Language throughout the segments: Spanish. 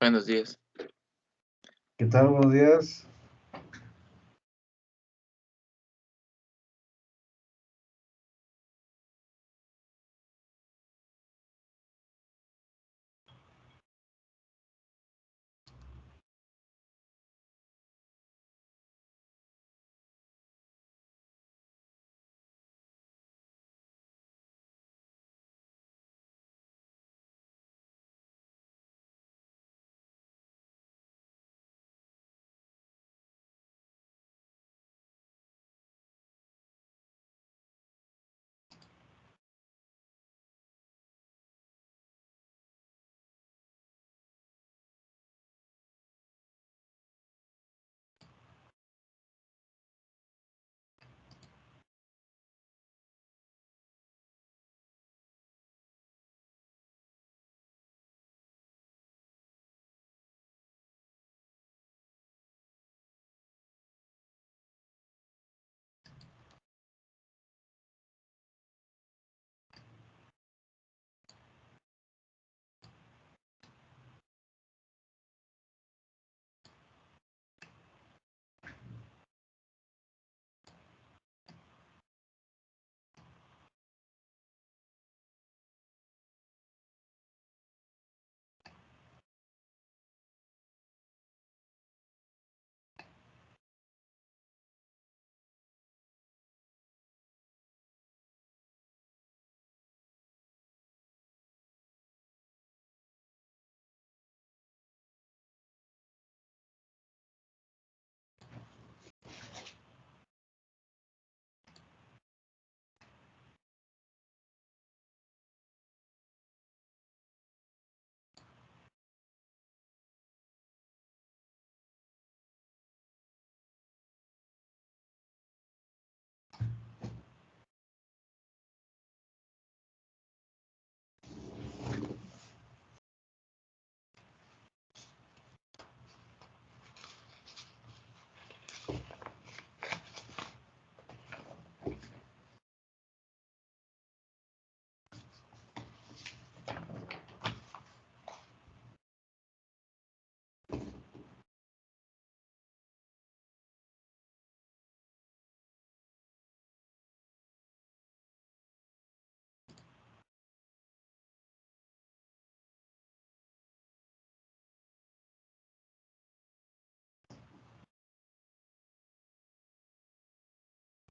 Buenos días. ¿Qué tal? Buenos días.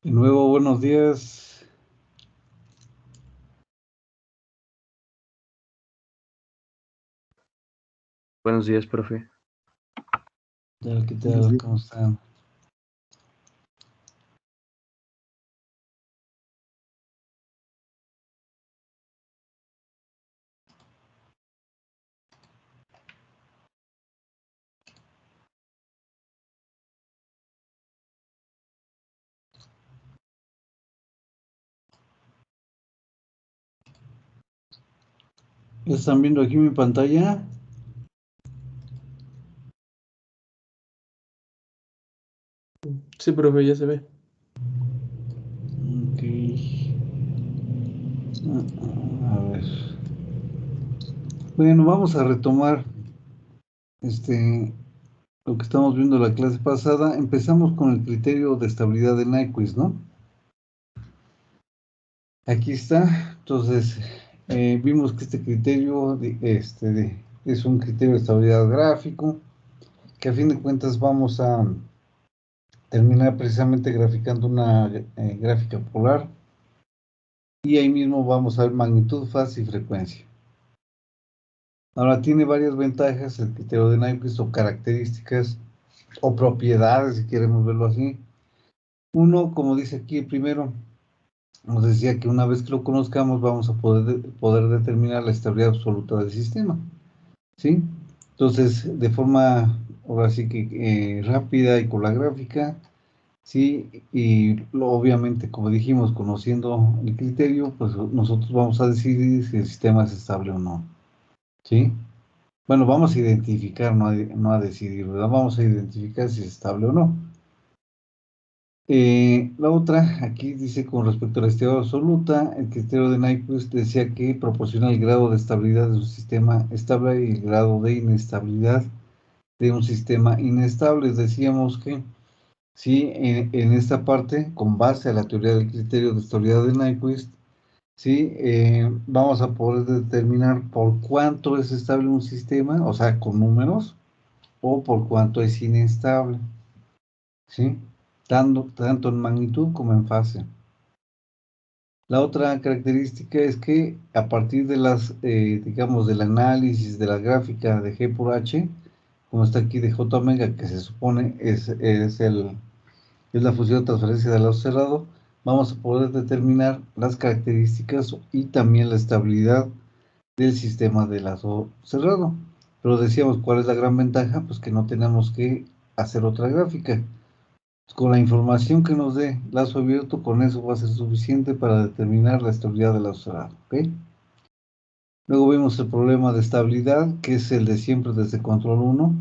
De nuevo, buenos días. Buenos días, profe. ¿Qué tal? ¿Cómo están? ¿Ya están viendo aquí mi pantalla? Sí, profe, ya se ve. Ok. A ver. Bueno, vamos a retomar lo que estamos viendo la clase pasada. Empezamos con el criterio de estabilidad de Nyquist, ¿no? Aquí está. Entonces, Vimos que este criterio es un criterio de estabilidad gráfico, que a fin de cuentas vamos a terminar precisamente graficando una gráfica polar, y ahí mismo vamos a ver magnitud, fase y frecuencia. Ahora, tiene varias ventajas el criterio de Nyquist, o características o propiedades, si queremos verlo así. Uno, como dice aquí el primero, nos decía que una vez que lo conozcamos vamos a poder determinar la estabilidad absoluta del sistema, ¿sí? Entonces, de forma, ahora sí que rápida y con la gráfica, ¿sí? Y obviamente, como dijimos, conociendo el criterio, pues nosotros vamos a decidir si el sistema es estable o no, ¿sí? Bueno, vamos a identificar, no a decidir, ¿verdad? Vamos a identificar si es estable o no. La otra, aquí dice con respecto a la estabilidad absoluta, el criterio de Nyquist decía que proporciona el grado de estabilidad de un sistema estable y el grado de inestabilidad de un sistema inestable. Decíamos que sí, en esta parte, con base a la teoría del criterio de estabilidad de Nyquist, sí, vamos a poder determinar por cuánto es estable un sistema, o sea, con números, o por cuánto es inestable, ¿sí? Tanto en magnitud como en fase. La otra característica es que a partir de digamos, del análisis de la gráfica de G por H, como está aquí de J omega, que se supone es la función de transferencia del lado cerrado, vamos a poder determinar las características y también la estabilidad del sistema de lazo cerrado. Pero decíamos, ¿cuál es la gran ventaja? Pues que no tenemos que hacer otra gráfica. Con la información que nos dé lazo abierto, con eso va a ser suficiente para determinar la estabilidad del lazo cerrado, ¿ok? Luego vemos el problema de estabilidad, que es el de siempre desde control 1.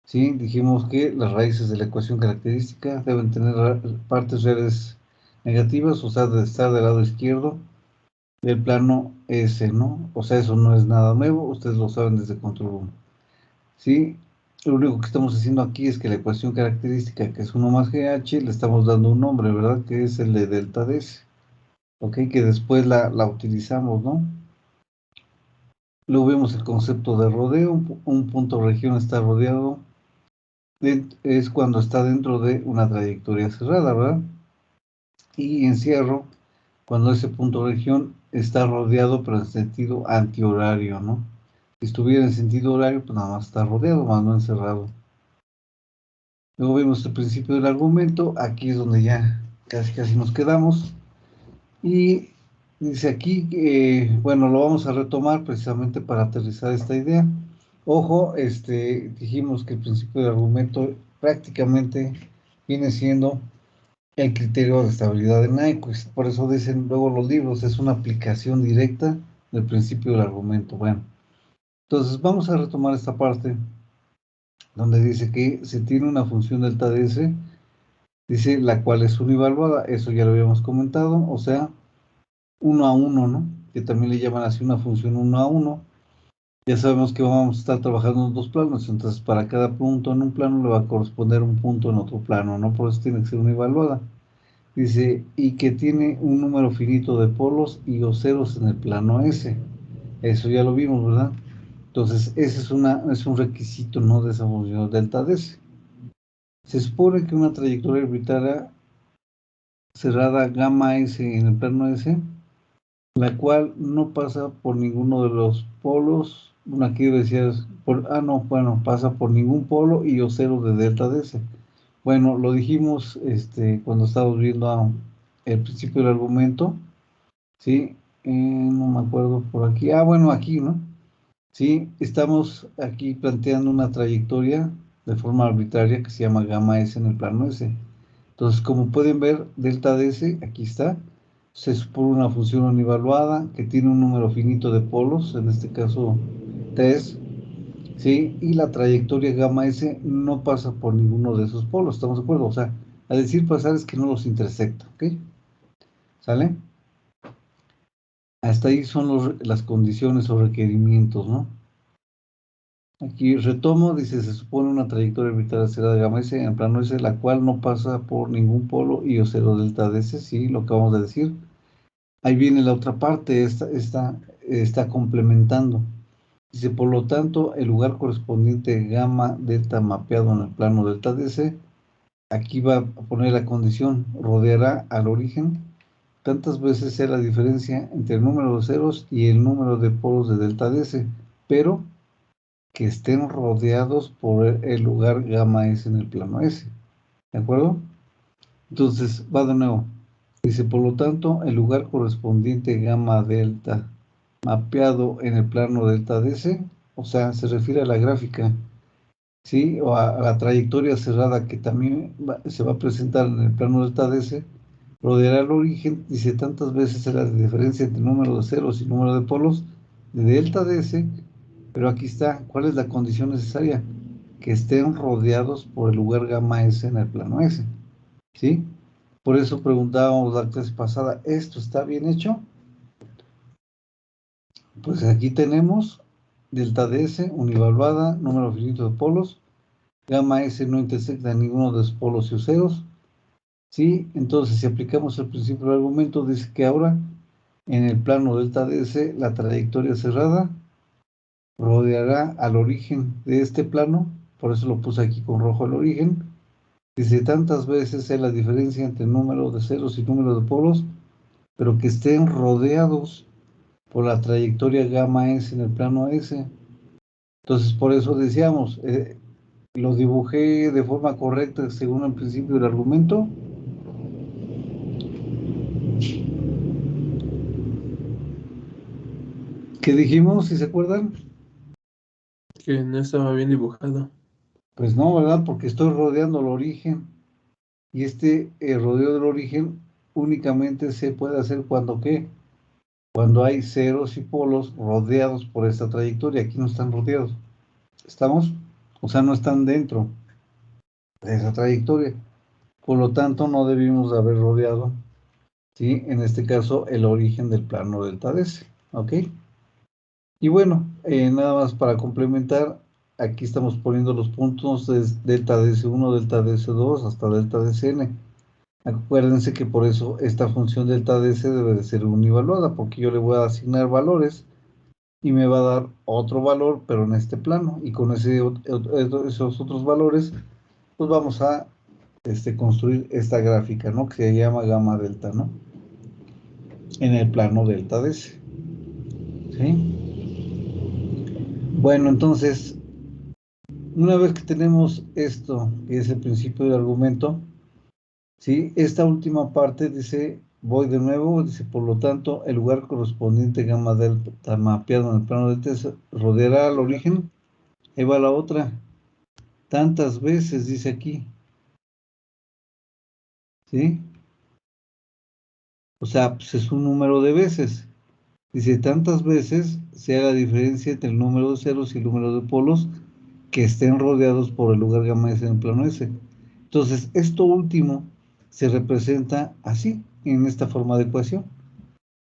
¿Sí? Dijimos que las raíces de la ecuación característica deben tener partes reales negativas, o sea, de estar del lado izquierdo del plano S, ¿no? O sea, eso no es nada nuevo, ustedes lo saben desde control 1. ¿Sí? Lo único que estamos haciendo aquí es que la ecuación característica, que es 1 más GH, le estamos dando un nombre, ¿verdad? Que es el de delta DS, ¿ok? Que después la utilizamos, ¿no? Luego vemos el concepto de rodeo, un punto región está rodeado, es cuando está dentro de una trayectoria cerrada, ¿verdad? Y encierro, cuando ese punto región está rodeado, pero en sentido antihorario, ¿no? Si estuviera en sentido horario, pues nada más está rodeado, más no encerrado. Luego vemos el principio del argumento, aquí es donde ya casi nos quedamos. Y dice aquí, bueno, lo vamos a retomar precisamente para aterrizar esta idea. Ojo, dijimos que el principio del argumento prácticamente viene siendo el criterio de estabilidad de Nyquist. Por eso dicen luego los libros, es una aplicación directa del principio del argumento. Bueno, entonces vamos a retomar esta parte donde dice que se tiene una función delta ds, dice la cual es univaluada, eso ya lo habíamos comentado, o sea, 1 a 1, ¿no? Que también le llaman así una función 1 a 1. Ya sabemos que vamos a estar trabajando en dos planos, entonces para cada punto en un plano le va a corresponder un punto en otro plano, ¿no? Por eso tiene que ser univaluada. Dice, y que tiene un número finito de polos y o ceros en el plano S. Eso ya lo vimos, ¿verdad? Entonces, ese es un requisito, ¿no? De esa función delta DS. Se supone que una trayectoria arbitraria cerrada gamma S en el plano S, la cual no pasa por ninguno de los polos, bueno, aquí decías, pasa por ningún polo y o cero de delta DS. Bueno, lo dijimos cuando estábamos viendo el principio del argumento, ¿sí? No me acuerdo por aquí. Bueno, aquí, ¿no? Sí, estamos aquí planteando una trayectoria de forma arbitraria que se llama gamma S en el plano S. Entonces, como pueden ver, delta ds, aquí está, se supone una función univaluada que tiene un número finito de polos, en este caso 3, ¿sí? Y la trayectoria gamma S no pasa por ninguno de esos polos, ¿estamos de acuerdo? O sea, a decir pasar es que no los intersecta, ¿ok? ¿Sale? Hasta ahí son las condiciones o requerimientos, ¿no? Aquí retomo, dice, se supone una trayectoria arbitraria cerrada de gamma S en el plano S, la cual no pasa por ningún polo y o cero delta ds, sí, lo acabamos de decir. Ahí viene la otra parte, está complementando. Dice, por lo tanto, el lugar correspondiente gamma delta mapeado en el plano delta DS, aquí va a poner la condición, rodeará al origen tantas veces sea la diferencia entre el número de ceros y el número de polos de delta DS, pero que estén rodeados por el lugar gamma S en el plano S. ¿De acuerdo? Entonces, va de nuevo. Dice, por lo tanto, el lugar correspondiente gamma delta mapeado en el plano delta DS, o sea, se refiere a la gráfica, ¿sí? O a la trayectoria cerrada que también se va a presentar en el plano delta DS, rodeará el origen, dice, tantas veces la diferencia entre número de ceros y número de polos de delta DS, pero aquí está, ¿cuál es la condición necesaria? Que estén rodeados por el lugar gamma S en el plano S, ¿sí? Por eso preguntábamos la clase pasada, ¿esto está bien hecho? Pues aquí tenemos delta DS univaluada, número finito de polos, gamma S no intersecta ninguno de los polos y ceros, ¿sí? Entonces, si aplicamos el principio del argumento, dice que ahora en el plano delta DS, la trayectoria cerrada rodeará al origen de este plano, por eso lo puse aquí con rojo el origen. Dice, tantas veces es la diferencia entre el número de ceros y número de polos, pero que estén rodeados por la trayectoria gamma S en el plano S. Entonces, por eso decíamos, lo dibujé de forma correcta según el principio del argumento. ¿Qué dijimos, si se acuerdan? Que no estaba bien dibujado. Pues no, ¿verdad? Porque estoy rodeando el origen. Y este rodeo del origen únicamente se puede hacer cuando ¿qué? Cuando hay ceros y polos rodeados por esta trayectoria. Aquí no están rodeados. ¿Estamos? O sea, no están dentro de esa trayectoria. Por lo tanto, no debimos de haber rodeado, ¿sí? En este caso, el origen del plano delta DS. ¿Ok? Y bueno, nada más para complementar, aquí estamos poniendo los puntos de delta DS1, delta DS2 hasta delta DSN. Acuérdense que por eso esta función delta DS debe de ser univaluada, porque yo le voy a asignar valores y me va a dar otro valor, pero en este plano. Y con esos otros valores, pues vamos a construir esta gráfica, ¿no? Que se llama gamma delta, ¿no? En el plano delta DS. ¿Sí? Bueno, entonces, una vez que tenemos esto, que es el principio del argumento, ¿sí? Esta última parte dice, voy de nuevo, dice, por lo tanto, el lugar correspondiente gamma delta mapeado en el plano delta rodeará al origen. Ahí va la otra. Tantas veces, dice aquí. ¿Sí? O sea, pues es un número de veces. Dice, tantas veces sea la diferencia entre el número de ceros y el número de polos que estén rodeados por el lugar gamma S en el plano S. Entonces, esto último se representa así, en esta forma de ecuación.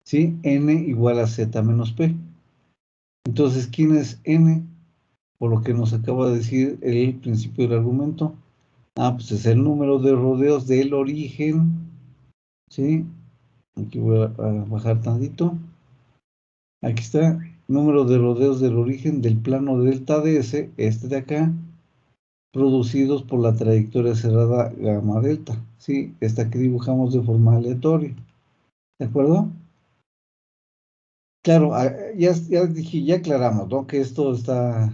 ¿Sí? N igual a Z menos P. Entonces, ¿quién es N? Por lo que nos acaba de decir el principio del argumento. Ah, pues es el número de rodeos del origen. ¿Sí? Aquí voy a bajar tantito. Aquí está. Número de rodeos del origen del plano delta DS, este de acá, producidos por la trayectoria cerrada gamma delta. ¿Sí? Esta que dibujamos de forma aleatoria. ¿De acuerdo? Claro, ya dije, ya aclaramos, ¿no? Que esto está,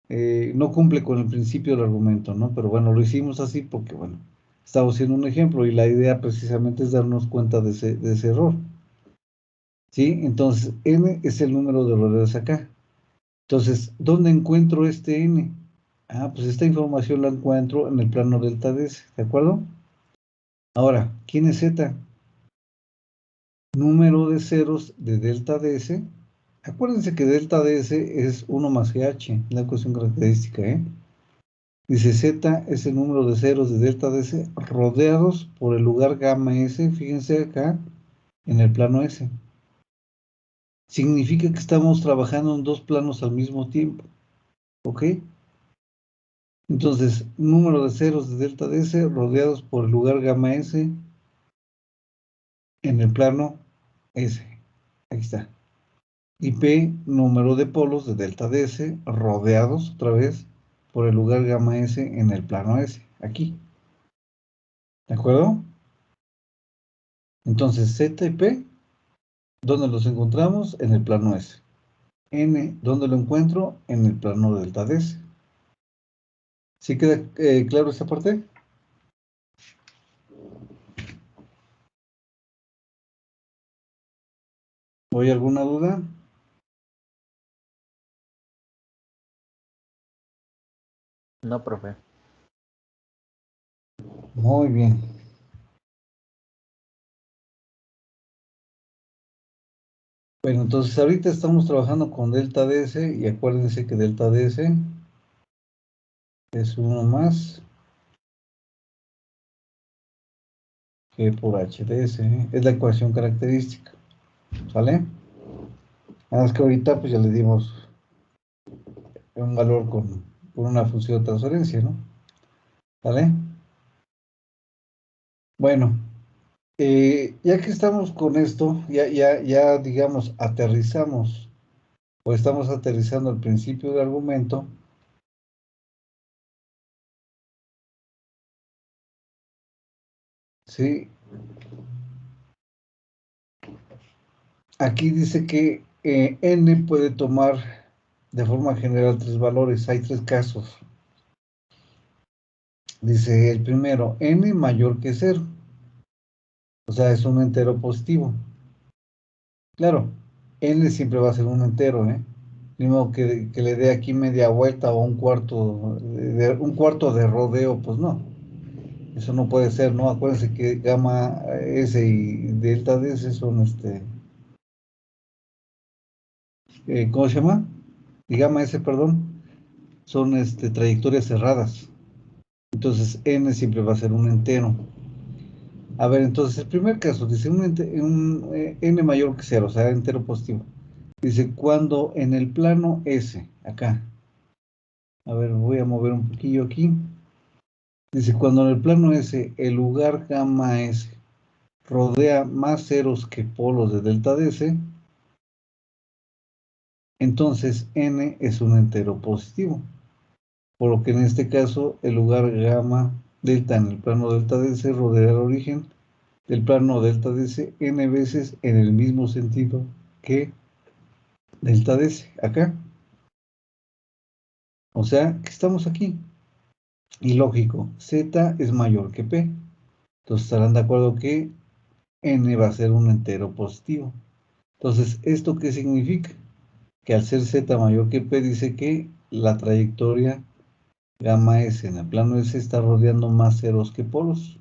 no cumple con el principio del argumento, ¿no? Pero bueno, lo hicimos así porque, bueno, estamos haciendo un ejemplo y la idea precisamente es darnos cuenta de ese error. ¿Sí? Entonces, n es el número de rodeos acá. Entonces, ¿dónde encuentro este n? Ah, pues esta información la encuentro en el plano delta DS, ¿de acuerdo? Ahora, ¿quién es z? Número de ceros de delta DS. Acuérdense que delta DS es 1 más GH, la ecuación característica, ¿eh? Dice Z es el número de ceros de delta DS rodeados por el lugar gamma S, fíjense acá, en el plano S. Significa que estamos trabajando en dos planos al mismo tiempo, ¿ok? Entonces, número de ceros de delta DS rodeados por el lugar gamma S en el plano S. Aquí está. y P, número de polos de delta ds rodeados otra vez por el lugar gamma S en el plano S, aquí. ¿De acuerdo? Entonces, Z y P, ¿dónde los encontramos? En el plano S. N, ¿dónde lo encuentro? En el plano delta ds. ¿Sí queda claro esta parte? ¿O hay alguna duda? No, profe. Muy bien. Bueno, entonces ahorita estamos trabajando con delta ds y acuérdense que delta ds es 1 más G por HDS, es la ecuación característica, ¿sale? Nada más que ahorita pues ya le dimos un valor con una función de transferencia, ¿no? ¿Vale? Bueno, ya que estamos con esto, ya digamos, aterrizamos, o estamos aterrizando el principio del argumento, ¿sí? Aquí dice que n puede tomar de forma general 3 valores, hay 3 casos. Dice el primero, n mayor que 0, o sea, es un entero positivo. Claro, n siempre va a ser un entero, ¿eh? Ni modo que le dé aquí media vuelta o un cuarto de rodeo, pues no. Eso no puede ser, ¿no? Acuérdense que gamma S y delta DS son ¿cómo se llama? Y gamma S, perdón, son trayectorias cerradas. Entonces n siempre va a ser un entero. A ver, entonces el primer caso dice n mayor que 0, o sea, entero positivo. Dice, cuando en el plano S, acá, a ver, voy a mover un poquillo aquí. Dice, cuando en el plano S, el lugar gamma S rodea más ceros que polos de delta ds, entonces n es un entero positivo. Por lo que en este caso, el lugar gamma delta en el plano delta ds rodea el origen del plano delta ds n veces en el mismo sentido que delta ds, acá. O sea, que estamos aquí. Y lógico, z es mayor que p. Entonces estarán de acuerdo que n va a ser un entero positivo. Entonces, ¿esto qué significa? Que al ser z mayor que p dice que la trayectoria gamma s en el plano s está rodeando más ceros que polos,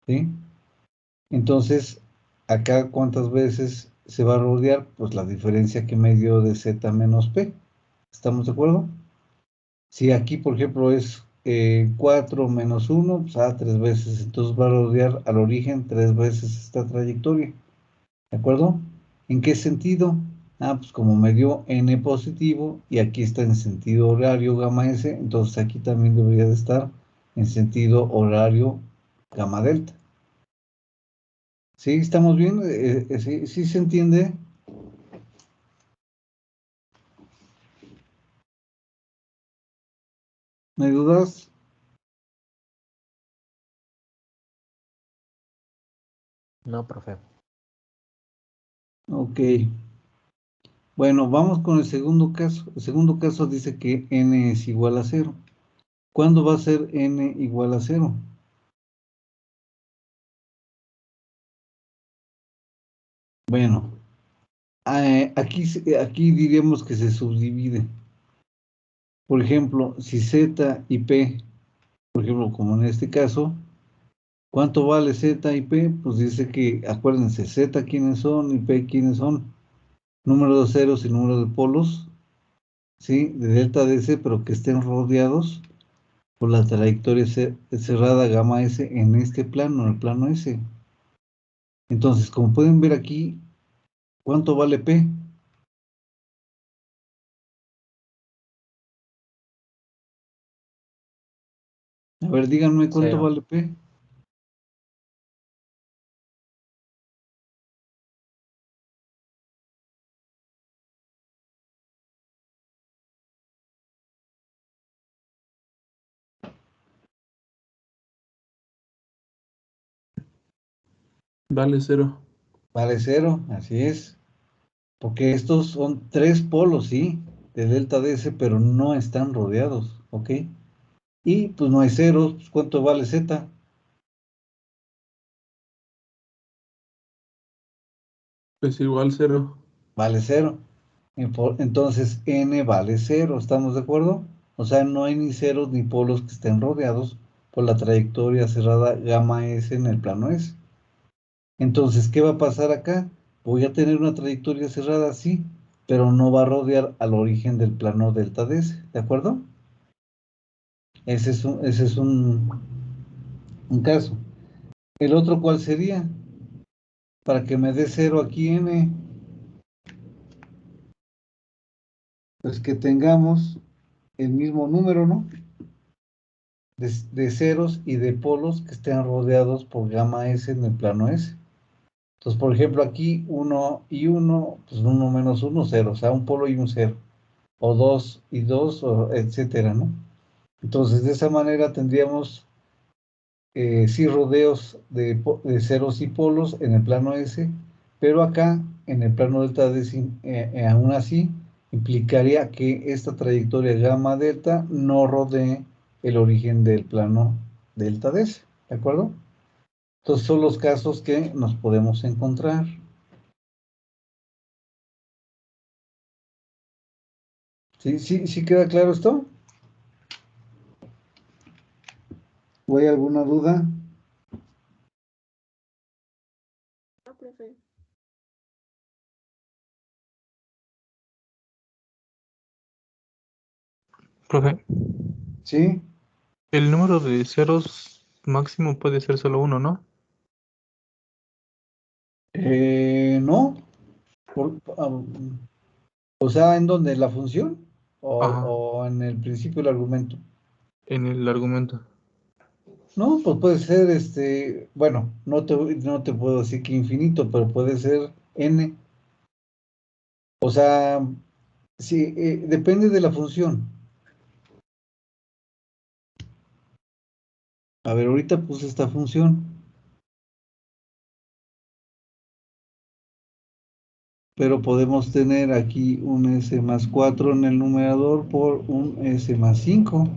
¿sí? Entonces, acá ¿cuántas veces se va a rodear? Pues la diferencia que me dio de z menos p. ¿Estamos de acuerdo? Si aquí, por ejemplo, es 4 menos 1, pues 3 veces. Entonces va a rodear al origen 3 veces esta trayectoria. ¿De acuerdo? ¿En qué sentido? Pues como me dio n positivo y aquí está en sentido horario gamma s, entonces aquí también debería de estar en sentido horario gamma delta. ¿Sí? ¿Estamos bien? ¿Sí, sí se entiende? ¿No hay dudas? No, profe. Ok. Bueno, vamos con el segundo caso. El segundo caso dice que n es igual a 0. ¿Cuándo va a ser n igual a 0? Bueno, aquí diríamos que se subdivide. Por ejemplo, si z y p, por ejemplo, como en este caso, ¿cuánto vale z y p? Pues dice que, acuérdense, z quiénes son y p quiénes son. Número de ceros y número de polos, ¿sí? De delta ds, pero que estén rodeados por la trayectoria cerrada gamma s en este plano, en el plano s. Entonces, como pueden ver aquí, ¿cuánto vale p? A ver, díganme cuánto 0. vale p. Vale 0. Vale 0, así es. Porque estos son 3 polos, sí, de delta DS, pero no están rodeados, ¿ok? Y pues no hay ceros, pues ¿cuánto vale Z? Pues igual 0. Vale 0. Entonces N vale 0, ¿estamos de acuerdo? O sea, no hay ni ceros ni polos que estén rodeados por la trayectoria cerrada gamma S en el plano S. Entonces, ¿qué va a pasar acá? Voy a tener una trayectoria cerrada, sí, pero no va a rodear al origen del plano delta DS, ¿de acuerdo? Ese es un caso. ¿El otro cuál sería? Para que me dé 0 aquí N, pues que tengamos el mismo número, ¿no? De ceros y de polos que estén rodeados por gamma S en el plano S. Entonces, por ejemplo, aquí 1 y 1, pues 1 menos 1, 0, o sea, un polo y un 0. O 2 y 2, etcétera, ¿no? Entonces, de esa manera tendríamos sí rodeos de ceros y polos en el plano S, pero acá, en el plano delta D, aún así, implicaría que esta trayectoria gamma delta no rodee el origen del plano delta D, ¿de acuerdo? Entonces son los casos que nos podemos encontrar. ¿Sí queda claro esto? ¿O hay alguna duda? No, profe. Profe, ¿Sí? el número de ceros máximo puede ser solo uno, ¿no? No. O sea, ¿en dónde? ¿La función? Ajá, ¿O en el principio del argumento? en el argumento. No, pues puede ser, bueno, no te puedo decir que infinito, pero puede ser n. O sea, sí, depende de la función. A ver, ahorita puse esta función, pero podemos tener aquí un s más 4 en el numerador por un s más 5.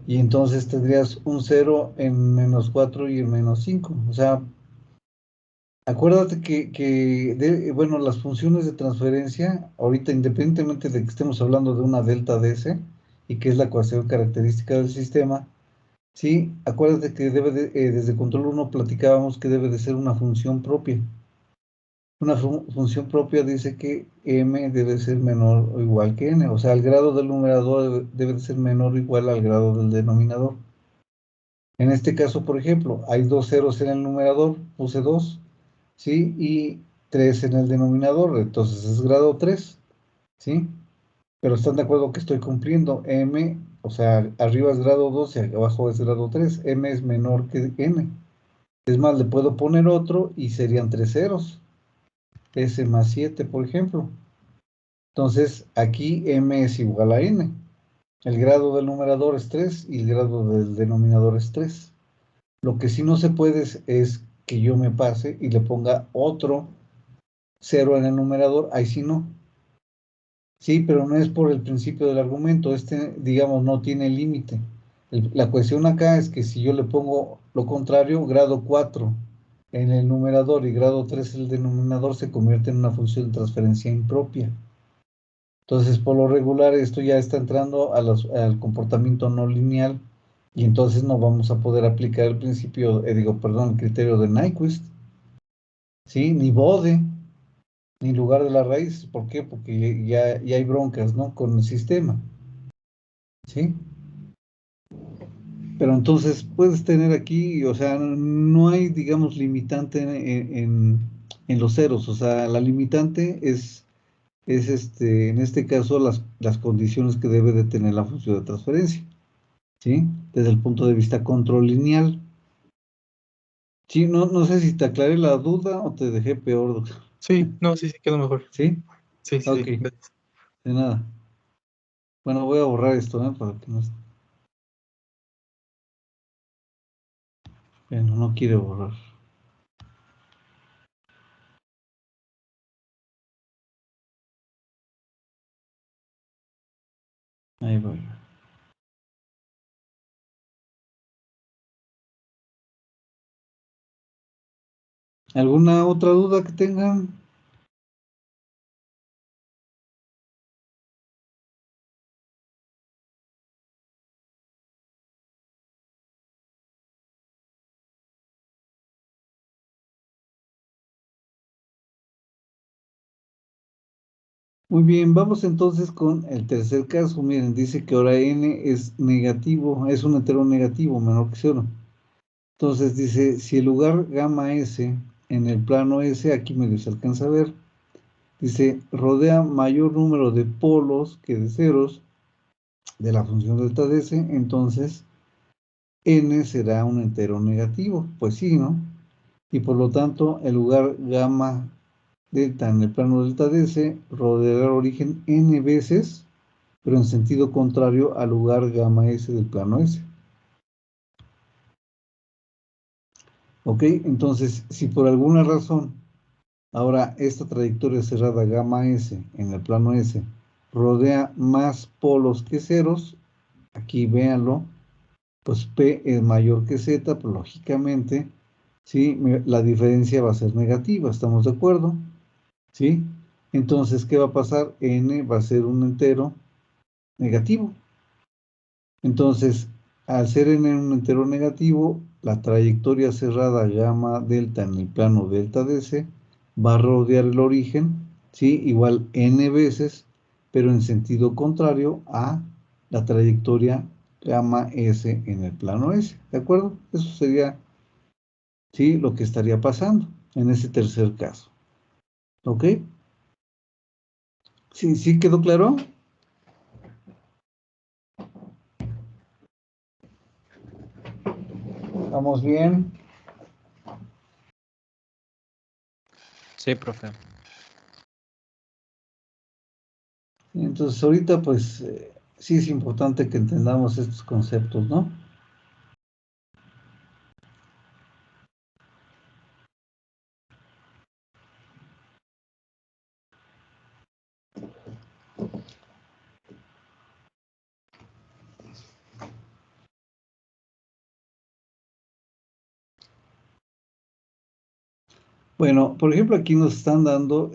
Y entonces tendrías un 0 en menos 4 y en menos 5. O sea, acuérdate bueno, las funciones de transferencia, ahorita independientemente de que estemos hablando de una delta DS, y que es la ecuación característica del sistema, sí, acuérdate que desde control 1 platicábamos que debe de ser una función propia. Una función propia dice que m debe ser menor o igual que n, o sea, el grado del numerador debe de ser menor o igual al grado del denominador. En este caso, por ejemplo, hay 2 ceros en el numerador, puse 2, ¿sí? Y 3 en el denominador, entonces es grado 3, ¿sí? Pero están de acuerdo que estoy cumpliendo m, o sea, arriba es grado 2 y abajo es grado 3, m es menor que n. Es más, le puedo poner otro y serían 3 ceros, s más 7, por ejemplo. Entonces, aquí m es igual a n. El grado del numerador es 3 y el grado del denominador es 3. Lo que sí no se puede es que yo me pase y le ponga otro 0 en el numerador, ahí sí no. Sí, pero no es por el principio del argumento, digamos, no tiene límite. La cuestión acá es que si yo le pongo lo contrario, grado 4 en el numerador y grado 3 en el denominador, se convierte en una función de transferencia impropia. Entonces, por lo regular, esto ya está entrando al comportamiento no lineal y entonces no vamos a poder aplicar el principio, el criterio de Nyquist, ¿sí? Ni Bode, ni lugar de la raíz. ¿Por qué? Porque ya hay broncas, ¿no? Con el sistema, ¿sí? Pero entonces puedes tener aquí, o sea, no hay, digamos, limitante en los ceros, o sea, la limitante es en este caso, las condiciones que debe de tener la función de transferencia, ¿sí? Desde el punto de vista control lineal. Sí, no sé si te aclaré la duda o te dejé peor, doctor. Sí, no, sí, sí, quedó mejor. ¿Sí? Sí, sí, Ok, sí. Gracias. de nada. Bueno, voy a borrar esto, ¿eh? Para que no Bueno, no quiere borrar. Ahí voy. ¿Alguna otra duda que tengan? Muy bien, vamos entonces con el tercer caso. Miren, dice que ahora n es negativo, es un entero negativo, menor que 0. Entonces dice, si el lugar gamma s en el plano s, aquí medio se alcanza a ver, dice, rodea mayor número de polos que de ceros de la función delta de s, entonces n será un entero negativo. Pues sí, ¿no? Y por lo tanto, el lugar gamma delta en el plano delta de s rodeará el origen n veces, pero en sentido contrario al lugar gamma s del plano s. ¿Ok? Entonces, si por alguna razón ahora esta trayectoria cerrada gamma s en el plano s rodea más polos que ceros, aquí véanlo, pues P es mayor que Z, pues lógicamente, ¿sí? La diferencia va a ser negativa, ¿estamos de acuerdo? ¿Sí? Entonces, ¿qué va a pasar? N va a ser un entero negativo. Entonces, al ser n un entero negativo, la trayectoria cerrada gamma delta en el plano delta de S va a rodear el origen, ¿sí? Igual n veces, pero en sentido contrario a la trayectoria gamma S en el plano S, ¿de acuerdo? Eso sería, ¿sí? Lo que estaría pasando en ese tercer caso, ¿ok? ¿Sí, sí quedó claro? ¿Vamos bien? Sí, profe. Entonces, ahorita, pues, sí es importante que entendamos estos conceptos, ¿no? Bueno, por ejemplo, aquí nos están dando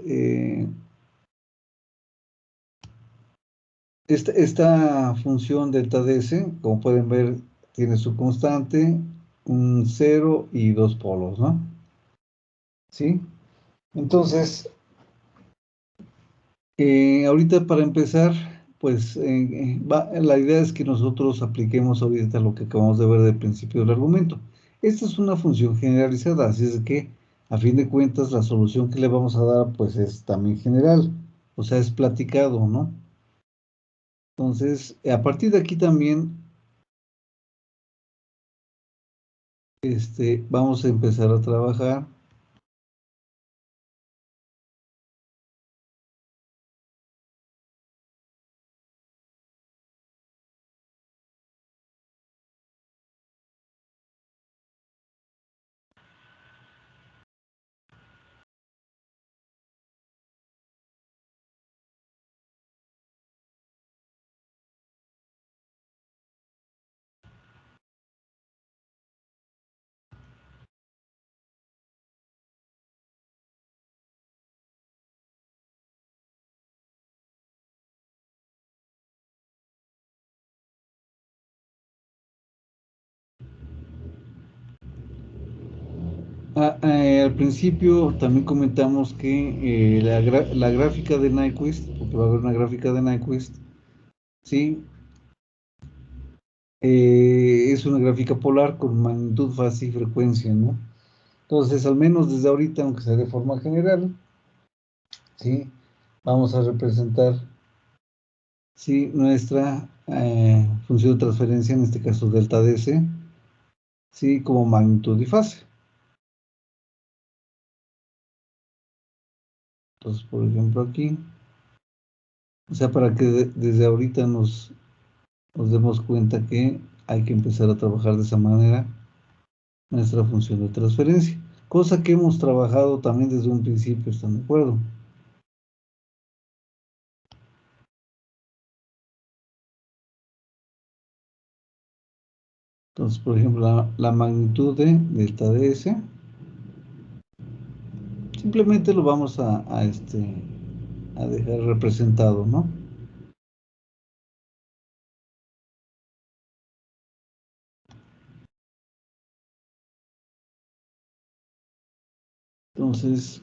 esta función delta ds, como pueden ver, tiene su constante, un 0 y dos polos, ¿no? ¿Sí? Entonces, ahorita para empezar, pues la idea es que nosotros apliquemos ahorita lo que acabamos de ver del principio del argumento. Esta es una función generalizada, así es que a fin de cuentas la solución que le vamos a dar pues es también general, o sea, es platicado, ¿no? Entonces, a partir de aquí también vamos a empezar a trabajar. Al principio también comentamos que la gráfica de Nyquist, porque va a haber una gráfica de Nyquist, ¿sí? Es una gráfica polar con magnitud, fase y frecuencia, ¿no? Entonces, al menos desde ahorita, aunque sea de forma general, ¿sí? Vamos a representar, ¿sí? Nuestra función de transferencia, en este caso delta ds, ¿sí? Como magnitud y fase. Entonces, por ejemplo, aquí, o sea, para que desde ahorita nos demos cuenta que hay que empezar a trabajar de esa manera. nuestra función de transferencia, cosa que hemos trabajado también desde un principio, ¿están de acuerdo? Entonces, por ejemplo, la magnitud de delta ds, simplemente lo vamos a dejar representado, ¿no? Entonces,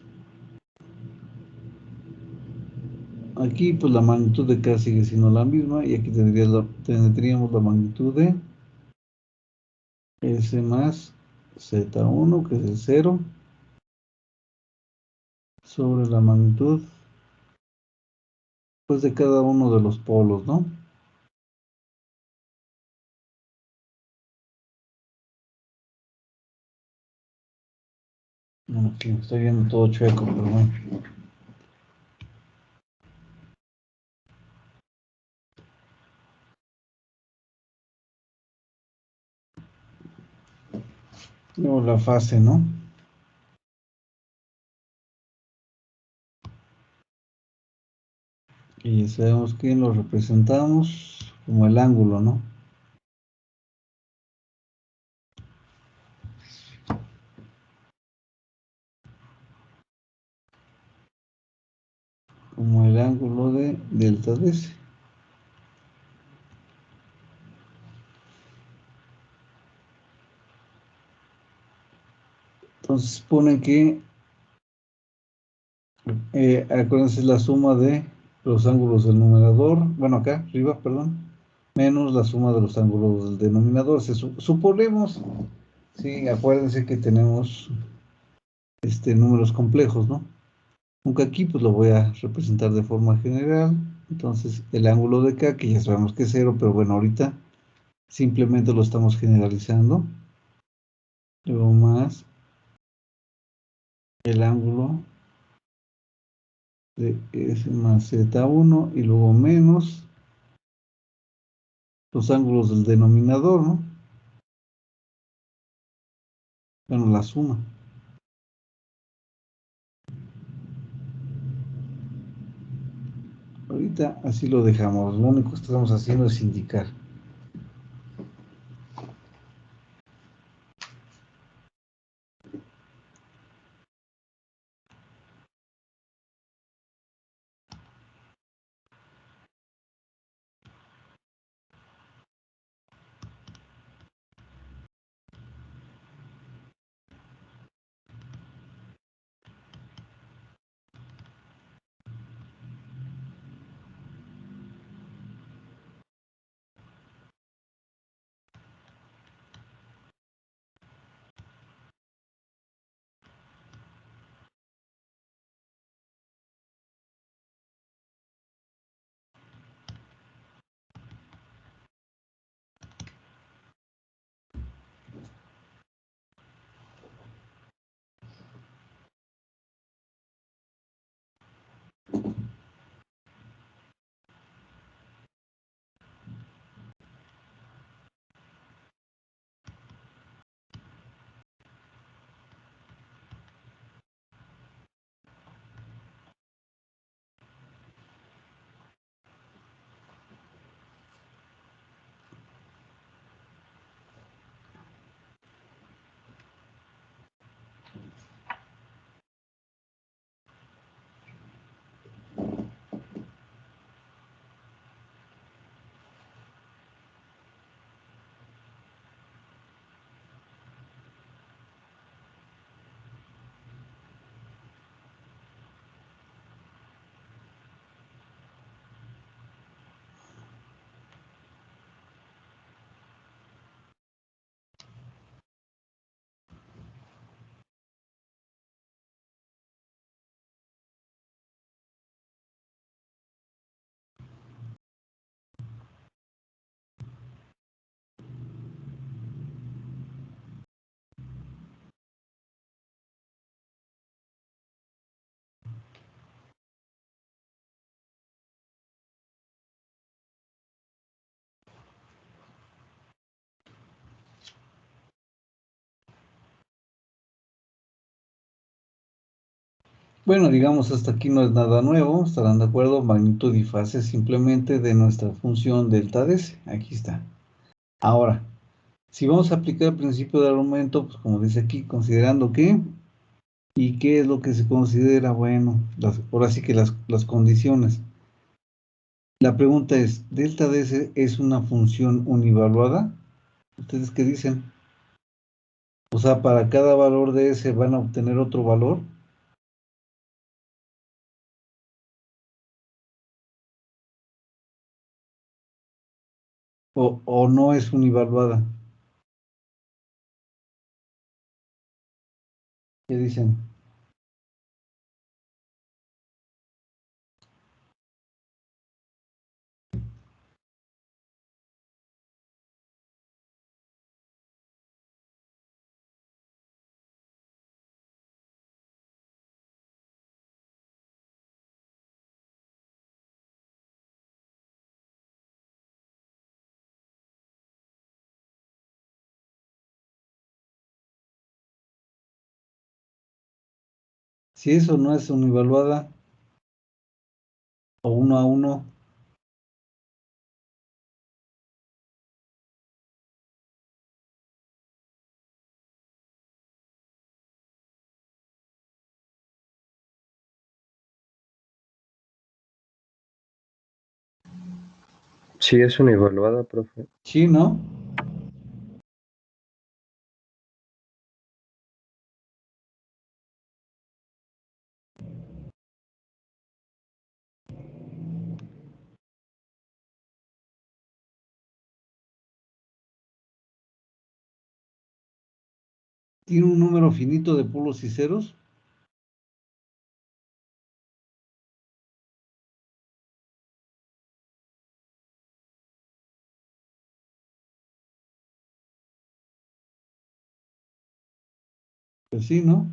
aquí pues la magnitud de K sigue siendo la misma y aquí tendríamos la magnitud de S más Z1, que es el 0, sobre la magnitud pues de cada uno de los polos, ¿no? Aquí me estoy viendo todo chueco, pero bueno. Tenemos la fase, ¿no? Y sabemos que lo representamos como el ángulo, ¿no? Como el ángulo de delta ds. Entonces supone que, acuérdense, la suma de los ángulos del numerador, bueno, acá arriba, perdón, menos la suma de los ángulos del denominador. Suponemos, sí, acuérdense que tenemos números complejos, ¿no? Aunque aquí pues lo voy a representar de forma general. Entonces el ángulo de K, que ya sabemos que es 0, pero bueno, ahorita simplemente lo estamos generalizando. Luego más el ángulo de S más Z1 y luego menos los ángulos del denominador, ¿no? Bueno, la suma. Ahorita así lo dejamos. Lo único que estamos haciendo es indicar. Bueno, digamos, hasta aquí no es nada nuevo, estarán de acuerdo, magnitud y fase simplemente de nuestra función delta de S. Aquí está. Ahora, si vamos a aplicar el principio del aumento, pues como dice aquí, considerando que, ¿y qué es lo que se considera? Bueno, ahora sí que las condiciones. La pregunta es, ¿delta de S es una función univaluada? ¿Ustedes qué dicen? O sea, para cada valor de S van a obtener otro valor. ¿O no es univaluada? ¿Qué dicen? Si eso no es univaluada, o uno a uno, Sí, es una evaluada, profe. sí, ¿no? Tiene un número finito de polos y ceros. Pues sí, ¿no?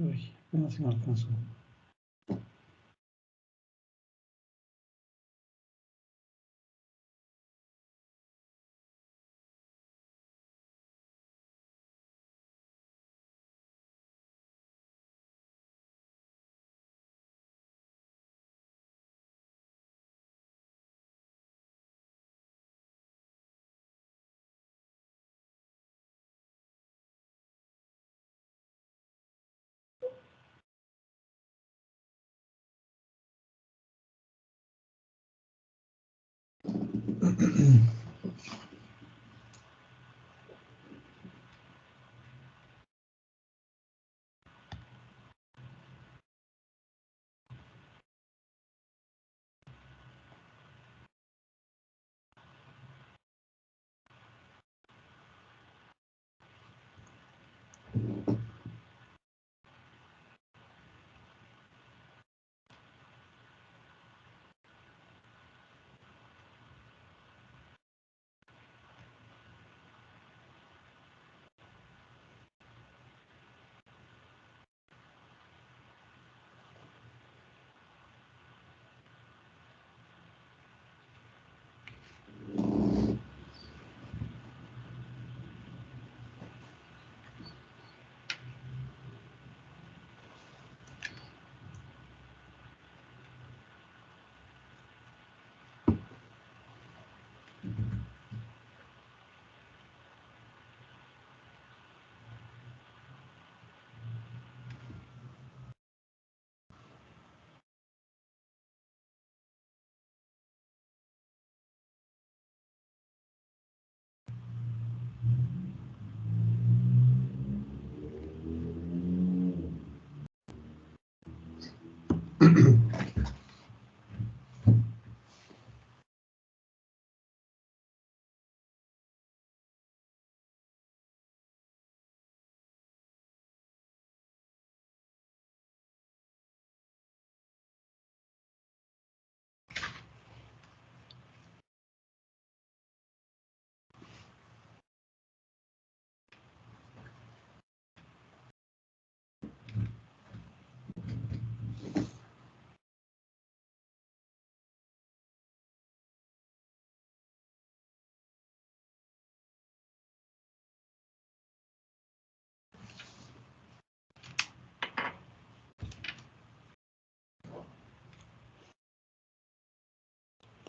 Uy, apenas se me alcanzó.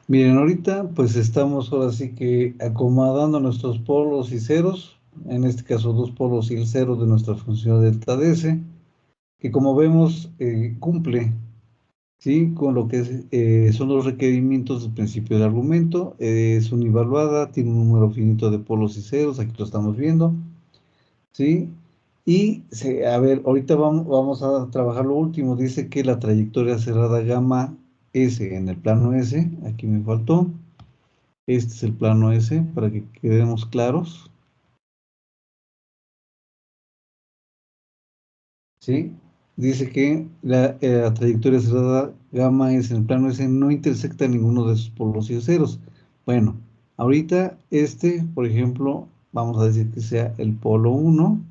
Miren, ahorita pues estamos ahora sí que acomodando nuestros polos y ceros, en este caso 2 polos y el cero de nuestra función delta DS, que como vemos cumple, ¿sí? Con lo que son los requerimientos del principio del argumento. Es univaluada, tiene un número finito de polos y ceros, aquí lo estamos viendo, ¿sí? Y, a ver, ahorita vamos a trabajar lo último. Dice que la trayectoria cerrada gamma S en el plano S, aquí me faltó. Este es el plano S, para que quedemos claros. ¿Sí? Dice que la trayectoria cerrada gamma S en el plano S no intersecta ninguno de sus polos y ceros. Bueno, ahorita por ejemplo, vamos a decir que sea el polo 1.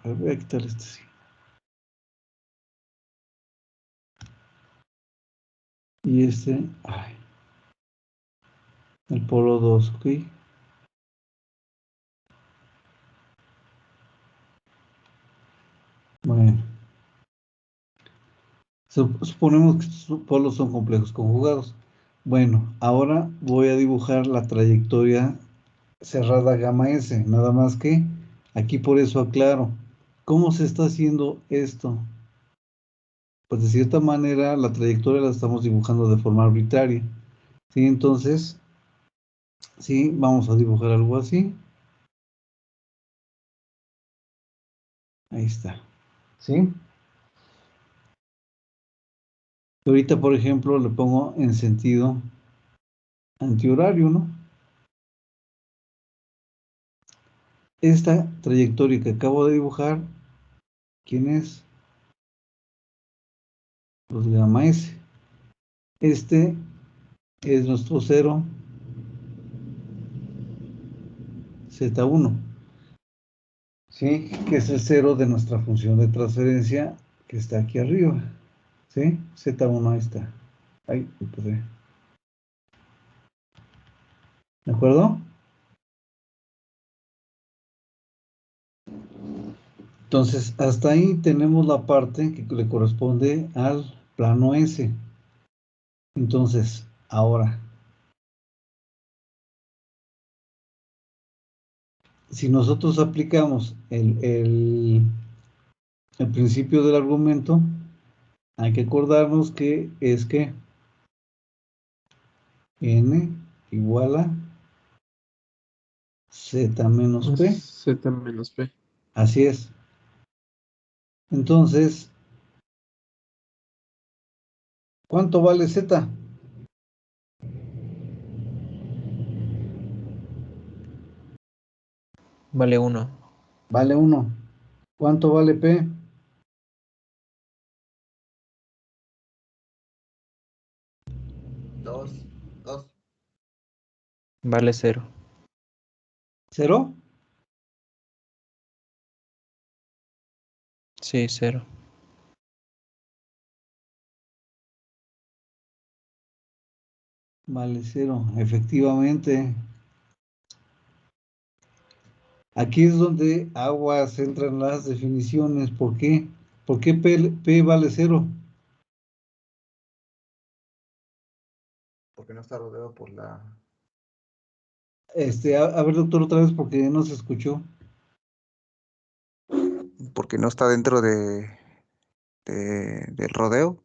A ver, voy a quitar sí. Y el polo 2, ¿ok? Bueno, suponemos que estos polos son complejos conjugados. Bueno, ahora voy a dibujar la trayectoria cerrada gamma S, nada más que aquí por eso aclaro, ¿cómo se está haciendo esto? Pues de cierta manera la trayectoria la estamos dibujando de forma arbitraria, ¿sí? Entonces, sí, vamos a dibujar algo así. Ahí está, ¿sí? Y ahorita, por ejemplo, le pongo en sentido antihorario, ¿no? Esta trayectoria que acabo de dibujar, ¿quién es? Pues gamma S. Este es nuestro cero Z1, ¿sí? Que es el cero de nuestra función de transferencia que está aquí arriba, ¿sí? Z1, ahí está. Ahí, empecé. ¿De acuerdo? Entonces, hasta ahí tenemos la parte que le corresponde al plano S. Entonces, ahora, si nosotros aplicamos el principio del argumento, hay que acordarnos que es que n igual a z menos p. Z menos P. Así es. Entonces, ¿cuánto vale z? Vale 1. Vale 1. ¿Cuánto vale p? 2. Vale 0. ¿0? Sí, 0. Vale 0, efectivamente. Aquí es donde aguas entran las definiciones. ¿Por qué? ¿Por qué P vale 0? Porque no está rodeado por la... A ver, doctor, otra vez porque no se escuchó. Porque no está dentro del rodeo.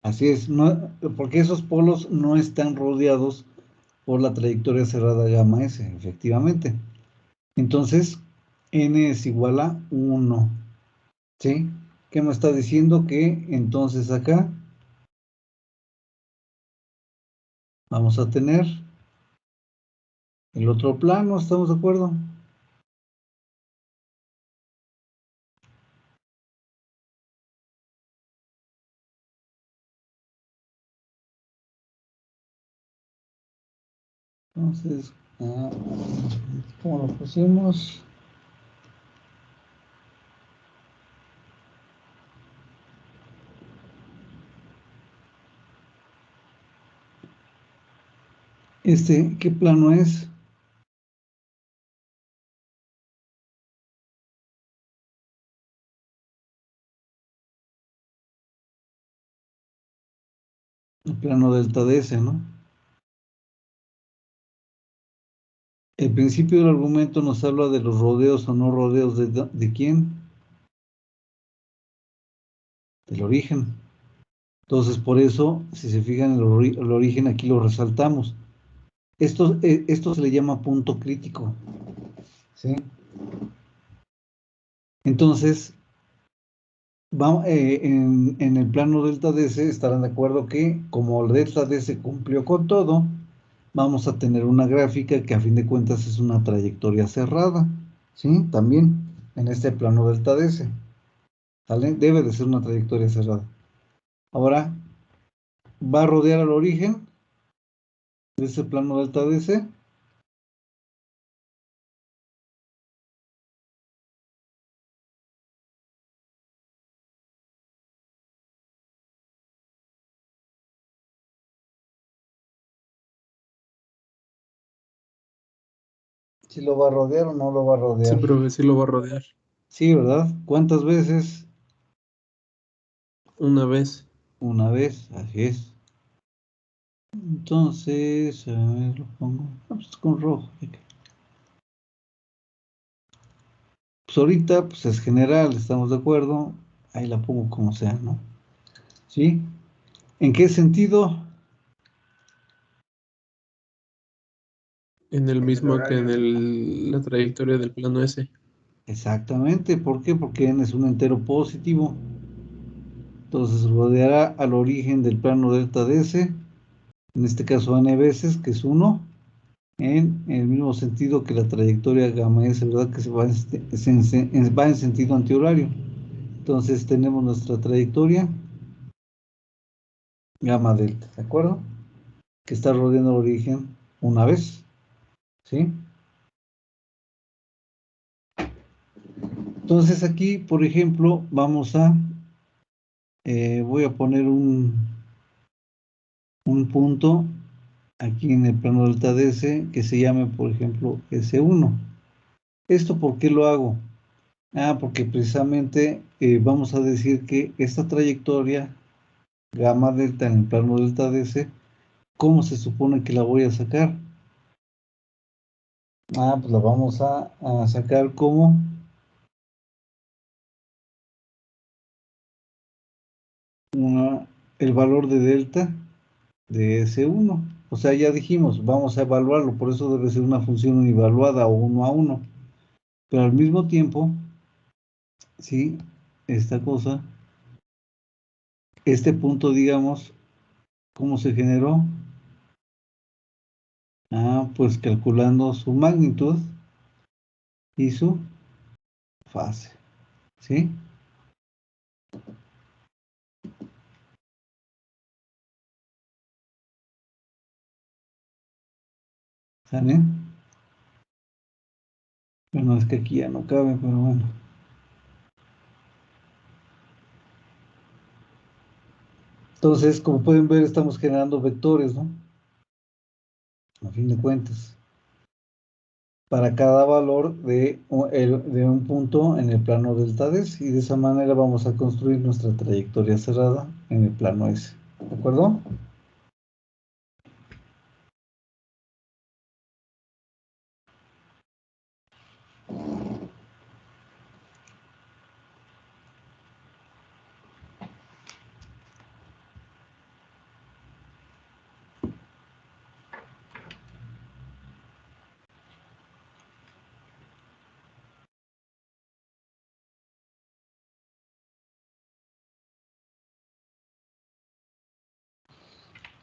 Así es, no, porque esos polos no están rodeados por la trayectoria cerrada gamma S, efectivamente. Entonces, n es igual a 1. ¿Sí? ¿Qué me está diciendo? Que entonces acá vamos a tener el otro plano, ¿estamos de acuerdo? Entonces, ¿cómo lo pusimos? ¿Qué plano es? El plano delta DS, ¿no? El principio del argumento nos habla de los rodeos o no rodeos ¿de quién? Del origen. Entonces, por eso, si se fijan, el origen aquí lo resaltamos. Esto se le llama punto crítico. ¿Sí? Entonces, en el plano delta DS estarán de acuerdo que como el delta DS cumplió con todo, vamos a tener una gráfica que a fin de cuentas es una trayectoria cerrada. ¿Sí? También en este plano delta DS. ¿Sale? Debe de ser una trayectoria cerrada. Ahora, va a rodear al origen de ese plano delta DS. Si lo va a rodear o no lo va a Sí, rodear. profe, sí lo va a rodear. Sí, ¿verdad? ¿Cuántas veces? Una vez. Una vez, así es. Entonces, a ver, lo pongo pues, con rojo. Pues ahorita, pues es general, estamos de acuerdo. Ahí la pongo como sea, ¿no? ¿Sí? ¿En qué sentido? En el mismo que en la trayectoria del plano S. Exactamente. ¿Por qué? Porque n es un entero positivo. Entonces rodeará al origen del plano delta DS, en este caso n veces, que es 1, en el mismo sentido que la trayectoria gamma S, ¿verdad? Que va en sentido antihorario. Entonces tenemos nuestra trayectoria gamma delta, ¿de acuerdo? Que está rodeando el origen una vez, ¿sí? Entonces aquí, por ejemplo, voy a poner un punto aquí en el plano delta DS que se llame, por ejemplo, S1. ¿Esto por qué lo hago? Porque precisamente vamos a decir que esta trayectoria gamma delta en el plano delta DS, ¿cómo se supone que la voy a sacar? Pues la vamos a sacar como el valor de delta de S1. O sea, ya dijimos, vamos a evaluarlo, por eso debe ser una función univaluada o 1 a 1. Pero al mismo tiempo, sí, esta cosa, este punto, digamos, ¿cómo se generó? Pues calculando su magnitud y su fase, ¿sí? ¿Sale? Bueno, es que aquí ya no cabe, pero bueno. Entonces, como pueden ver, estamos generando vectores, ¿no? A fin de cuentas, para cada valor de un punto en el plano delta D, y de esa manera vamos a construir nuestra trayectoria cerrada en el plano S. ¿De acuerdo?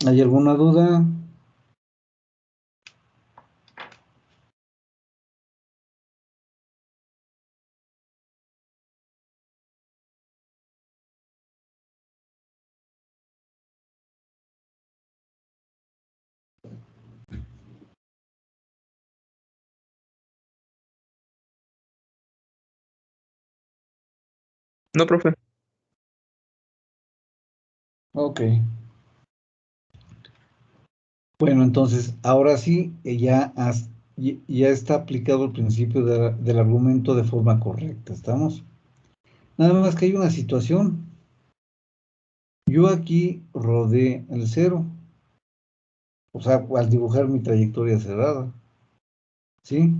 ¿Hay alguna duda? No, profe. Ok. Bueno, entonces, ahora sí, ya está aplicado el principio del argumento de forma correcta, ¿estamos? Nada más que hay una situación. Yo aquí rodeé el cero, o sea, al dibujar mi trayectoria cerrada, ¿sí?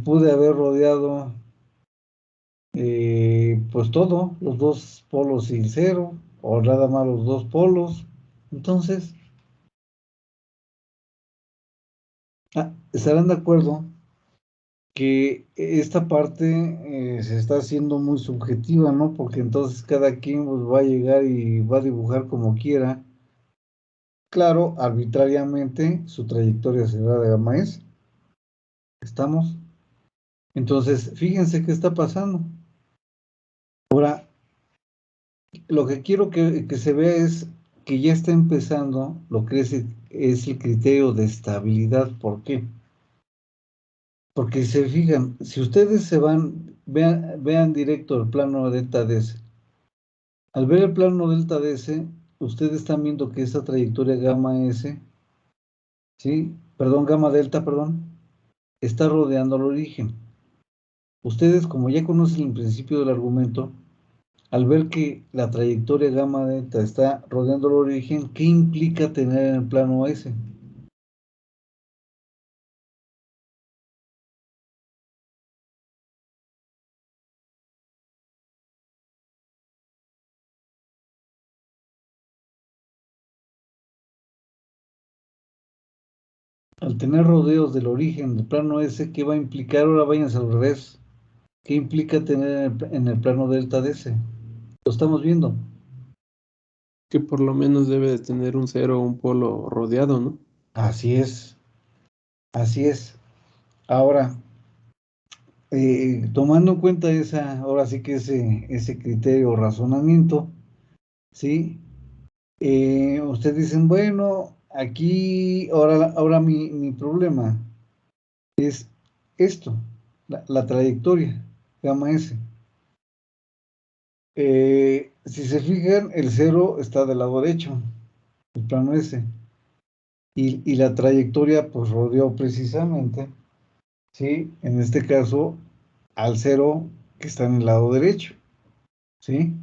Pude haber rodeado, pues todo, los dos polos y el cero, o nada más los dos polos. Entonces, estarán de acuerdo que esta parte se está haciendo muy subjetiva, ¿no? Porque entonces cada quien pues, va a llegar y va a dibujar como quiera. Claro, arbitrariamente su trayectoria será de gamma S. ¿Estamos? Entonces, fíjense qué está pasando. Ahora, lo que quiero que se vea es que ya está empezando lo que es el criterio de estabilidad. ¿Por qué? Porque se fijan, si ustedes vean directo el plano delta DS. Al ver el plano delta DS, ustedes están viendo que esa trayectoria gamma S, ¿sí? Perdón, gamma delta, perdón, está rodeando el origen. Ustedes, como ya conocen el principio del argumento, al ver que la trayectoria gamma delta está rodeando el origen, ¿qué implica tener en el plano S? Al tener rodeos del origen del plano S, ¿qué va a implicar? Ahora váyanse al revés. ¿Qué implica tener en el plano delta DS? Lo estamos viendo. Que por lo menos debe de tener un cero o un polo rodeado, ¿no? Así es, así es. Ahora, tomando en cuenta ahora sí que ese criterio o razonamiento, ¿sí? Ustedes dicen, bueno, aquí, ahora mi problema es esto, la trayectoria, gamma S. Si se fijan, el cero está del lado derecho, el plano S, y la trayectoria pues rodeó precisamente, ¿sí? En este caso, al cero que está en el lado derecho, ¿sí?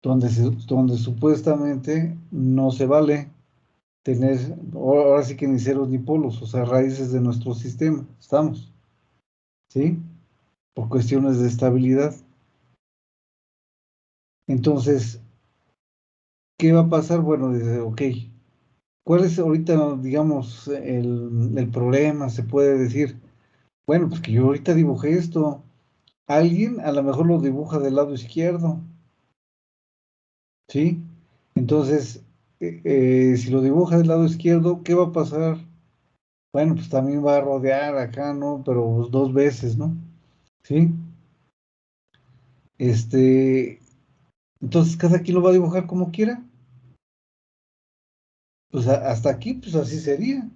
Donde supuestamente no se vale tener, ahora sí que ni ceros ni polos, o sea, raíces de nuestro sistema, estamos, ¿sí? Por cuestiones de estabilidad. Entonces, ¿qué va a pasar? Bueno, dice, ok, ¿cuál es ahorita, digamos, el problema? Se puede decir, bueno, pues que yo ahorita dibujé esto, alguien a lo mejor lo dibuja del lado izquierdo, ¿sí? Entonces, si lo dibuja del lado izquierdo, ¿qué va a pasar? Bueno, pues también va a rodear acá, ¿no? Pero pues, dos veces, ¿no? ¿Sí? Entonces cada quien lo va a dibujar como quiera. Pues hasta aquí, pues así sería.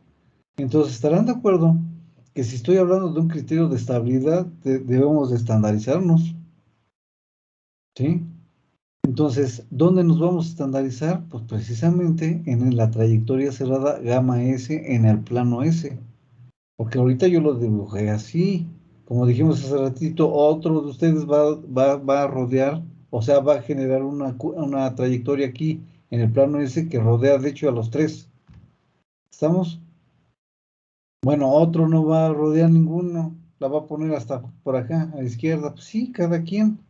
Entonces estarán de acuerdo que si estoy hablando de un criterio de estabilidad, debemos de estandarizarnos, ¿sí? Entonces, ¿dónde nos vamos a estandarizar? Pues precisamente en la trayectoria cerrada gamma S en el plano S. Porque ahorita yo lo dibujé así. Como dijimos hace ratito, otro de ustedes va a rodear, o sea, va a generar una trayectoria aquí en el plano ese que rodea, de hecho, a los tres. ¿Estamos? Bueno, otro no va a rodear ninguno, la va a poner hasta por acá, a la izquierda. Pues sí, cada quien.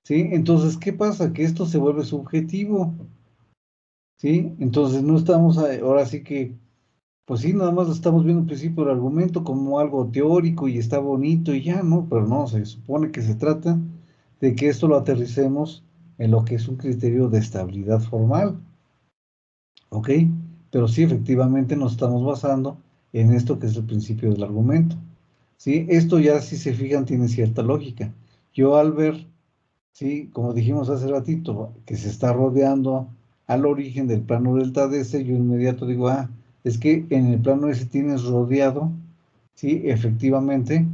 ¿Sí? Entonces, ¿qué pasa? Que esto se vuelve subjetivo. ¿Sí? Entonces, no estamos, ahora sí que pues sí, nada más lo estamos viendo al principio del argumento como algo teórico y está bonito y ya, ¿no? Pero no, se supone que se trata de que esto lo aterricemos en lo que es un criterio de estabilidad formal. ¿Ok? Pero sí, efectivamente nos estamos basando en esto que es el principio del argumento. ¿Sí? Esto ya, si se fijan, tiene cierta lógica. Yo al ver, ¿sí? Como dijimos hace ratito, que se está rodeando al origen del plano delta de S, yo inmediato digo, es que en el plano S tienes rodeado, ¿sí? Efectivamente,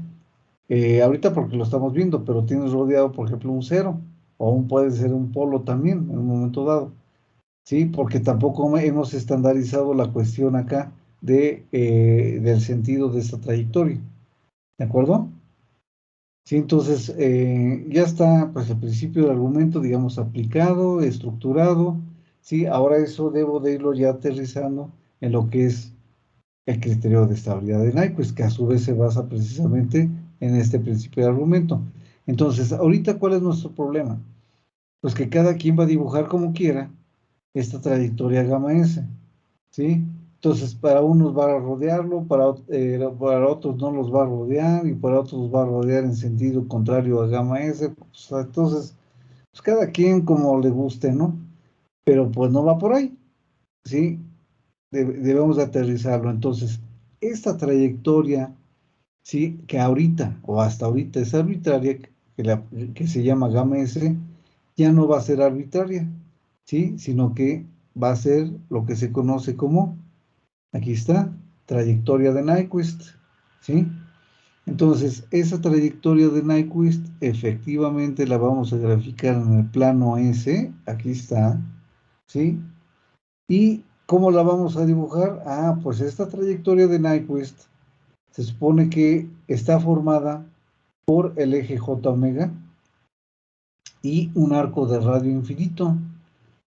ahorita porque lo estamos viendo, pero tienes rodeado, por ejemplo, un cero, puede ser un polo también, en un momento dado. Sí, porque tampoco hemos estandarizado la cuestión acá del sentido de esta trayectoria. ¿De acuerdo? Sí, entonces ya está pues el principio del argumento, digamos, aplicado, estructurado. Sí, ahora eso debo de irlo ya aterrizando en lo que es el criterio de estabilidad de Nyquist, que a su vez se basa precisamente en este principio de argumento. Entonces, ahorita, ¿cuál es nuestro problema? Pues que cada quien va a dibujar como quiera esta trayectoria gamma S, ¿sí? Entonces, para unos va a rodearlo, para otros no los va a rodear, y para otros va a rodear en sentido contrario a gamma S. Pues, entonces, pues cada quien como le guste, ¿no? Pero pues no va por ahí, ¿sí? Debemos de aterrizarlo. Entonces, esta trayectoria, ¿sí? Que ahorita, o hasta ahorita es arbitraria, que se llama gamma S, ya no va a ser arbitraria, ¿sí? Sino que va a ser lo que se conoce como, aquí está, trayectoria de Nyquist, ¿sí? Entonces, esa trayectoria de Nyquist efectivamente la vamos a graficar en el plano S, aquí está, ¿sí? ¿Y cómo la vamos a dibujar? Pues esta trayectoria de Nyquist se supone que está formada por el eje J omega y un arco de radio infinito.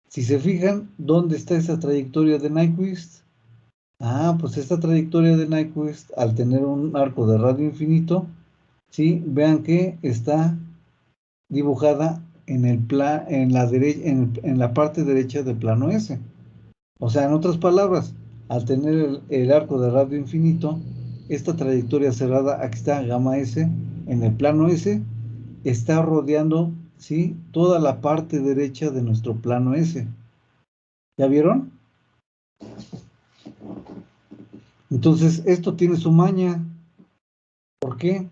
Si se fijan, ¿dónde está esa trayectoria de Nyquist? Pues esta trayectoria de Nyquist, al tener un arco de radio infinito, ¿sí? Vean que está dibujada en la parte derecha del plano S. O sea, en otras palabras, al tener el arco de radio infinito, esta trayectoria cerrada, aquí está gamma S, en el plano S, está rodeando, ¿sí? Toda la parte derecha de nuestro plano S. ¿Ya vieron? Entonces, esto tiene su maña. ¿Por qué?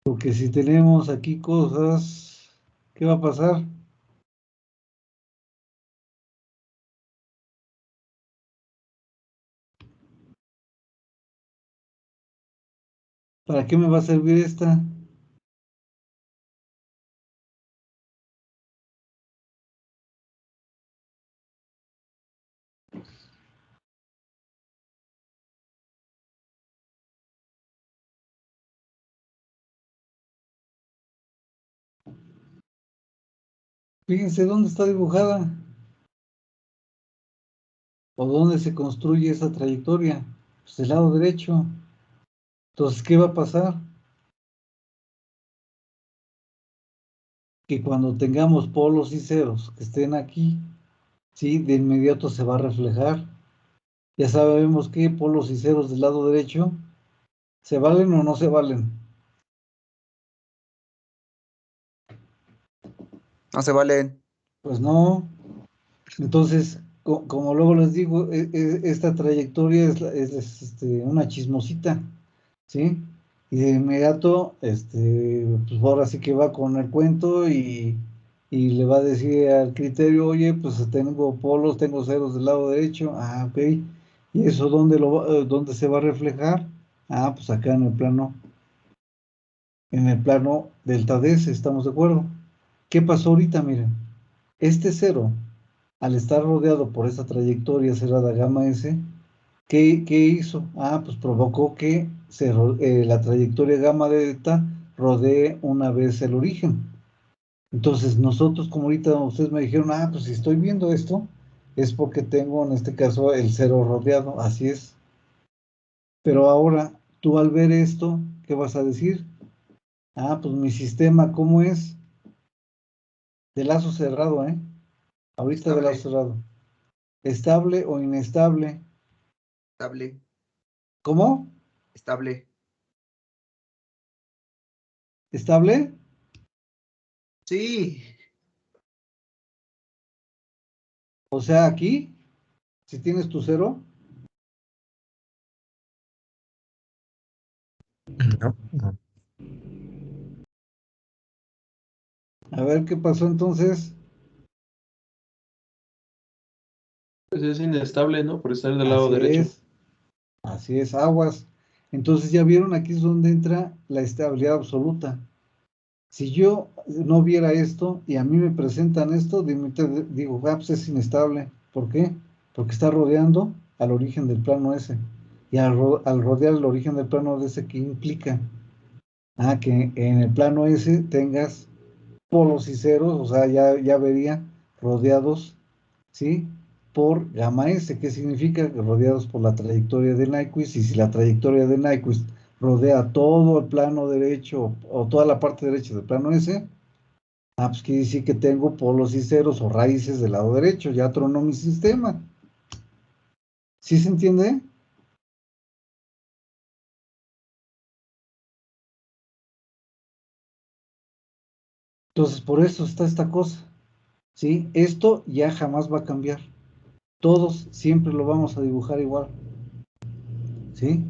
Porque si tenemos aquí cosas, ¿qué va a pasar? ¿Para qué me va a servir esta? Fíjense dónde está dibujada o dónde se construye esa trayectoria. Pues del lado derecho. Entonces, ¿qué va a pasar? Que cuando tengamos polos y ceros que estén aquí, ¿sí? De inmediato se va a reflejar. Ya sabemos que polos y ceros del lado derecho, ¿se valen o no se valen? No se valen. Pues no. Entonces, como luego les digo, esta trayectoria es una chismosita, ¿sí? Y de inmediato, pues ahora sí que va con el cuento y le va a decir al criterio, oye, pues tengo polos, tengo ceros del lado derecho, ok. ¿Y eso dónde se va a reflejar? Pues acá en el plano delta DS, ¿estamos de acuerdo? ¿Qué pasó ahorita? Miren, este cero, al estar rodeado por esta trayectoria cerrada gamma S, ¿qué hizo? Pues provocó que la trayectoria gamma delta rodee una vez el origen. Entonces, nosotros, como ahorita ustedes me dijeron, pues si estoy viendo esto, es porque tengo en este caso el cero rodeado, así es. Pero ahora, tú al ver esto, ¿qué vas a decir? Pues mi sistema, ¿cómo es? De lazo cerrado, ¿eh? Ahorita de lazo cerrado. ¿Estable o inestable? Estable. ¿Cómo? Estable. ¿Estable? Sí. O sea, aquí, si tienes tu cero, No, no. a ver qué pasó entonces. Pues es inestable, ¿no? Por estar del lado Así derecho. así es, aguas. Entonces ya vieron, aquí es donde entra la estabilidad absoluta. Si yo no viera esto y a mí me presentan esto, digo, pues es inestable. ¿Por qué? Porque está rodeando al origen del plano S. Y al rodear el origen del plano S, ¿qué implica? Que en el plano S tengas polos y ceros, o sea, ya vería rodeados, ¿sí? Por gamma S, ¿qué significa? Que rodeados por la trayectoria de Nyquist, y si la trayectoria de Nyquist rodea todo el plano derecho o toda la parte derecha del plano S, pues quiere decir que tengo polos y ceros o raíces del lado derecho, ya tronó mi sistema. ¿Sí se entiende? Entonces, por eso está esta cosa, ¿sí? Esto ya jamás va a cambiar. Todos siempre lo vamos a dibujar igual, ¿sí?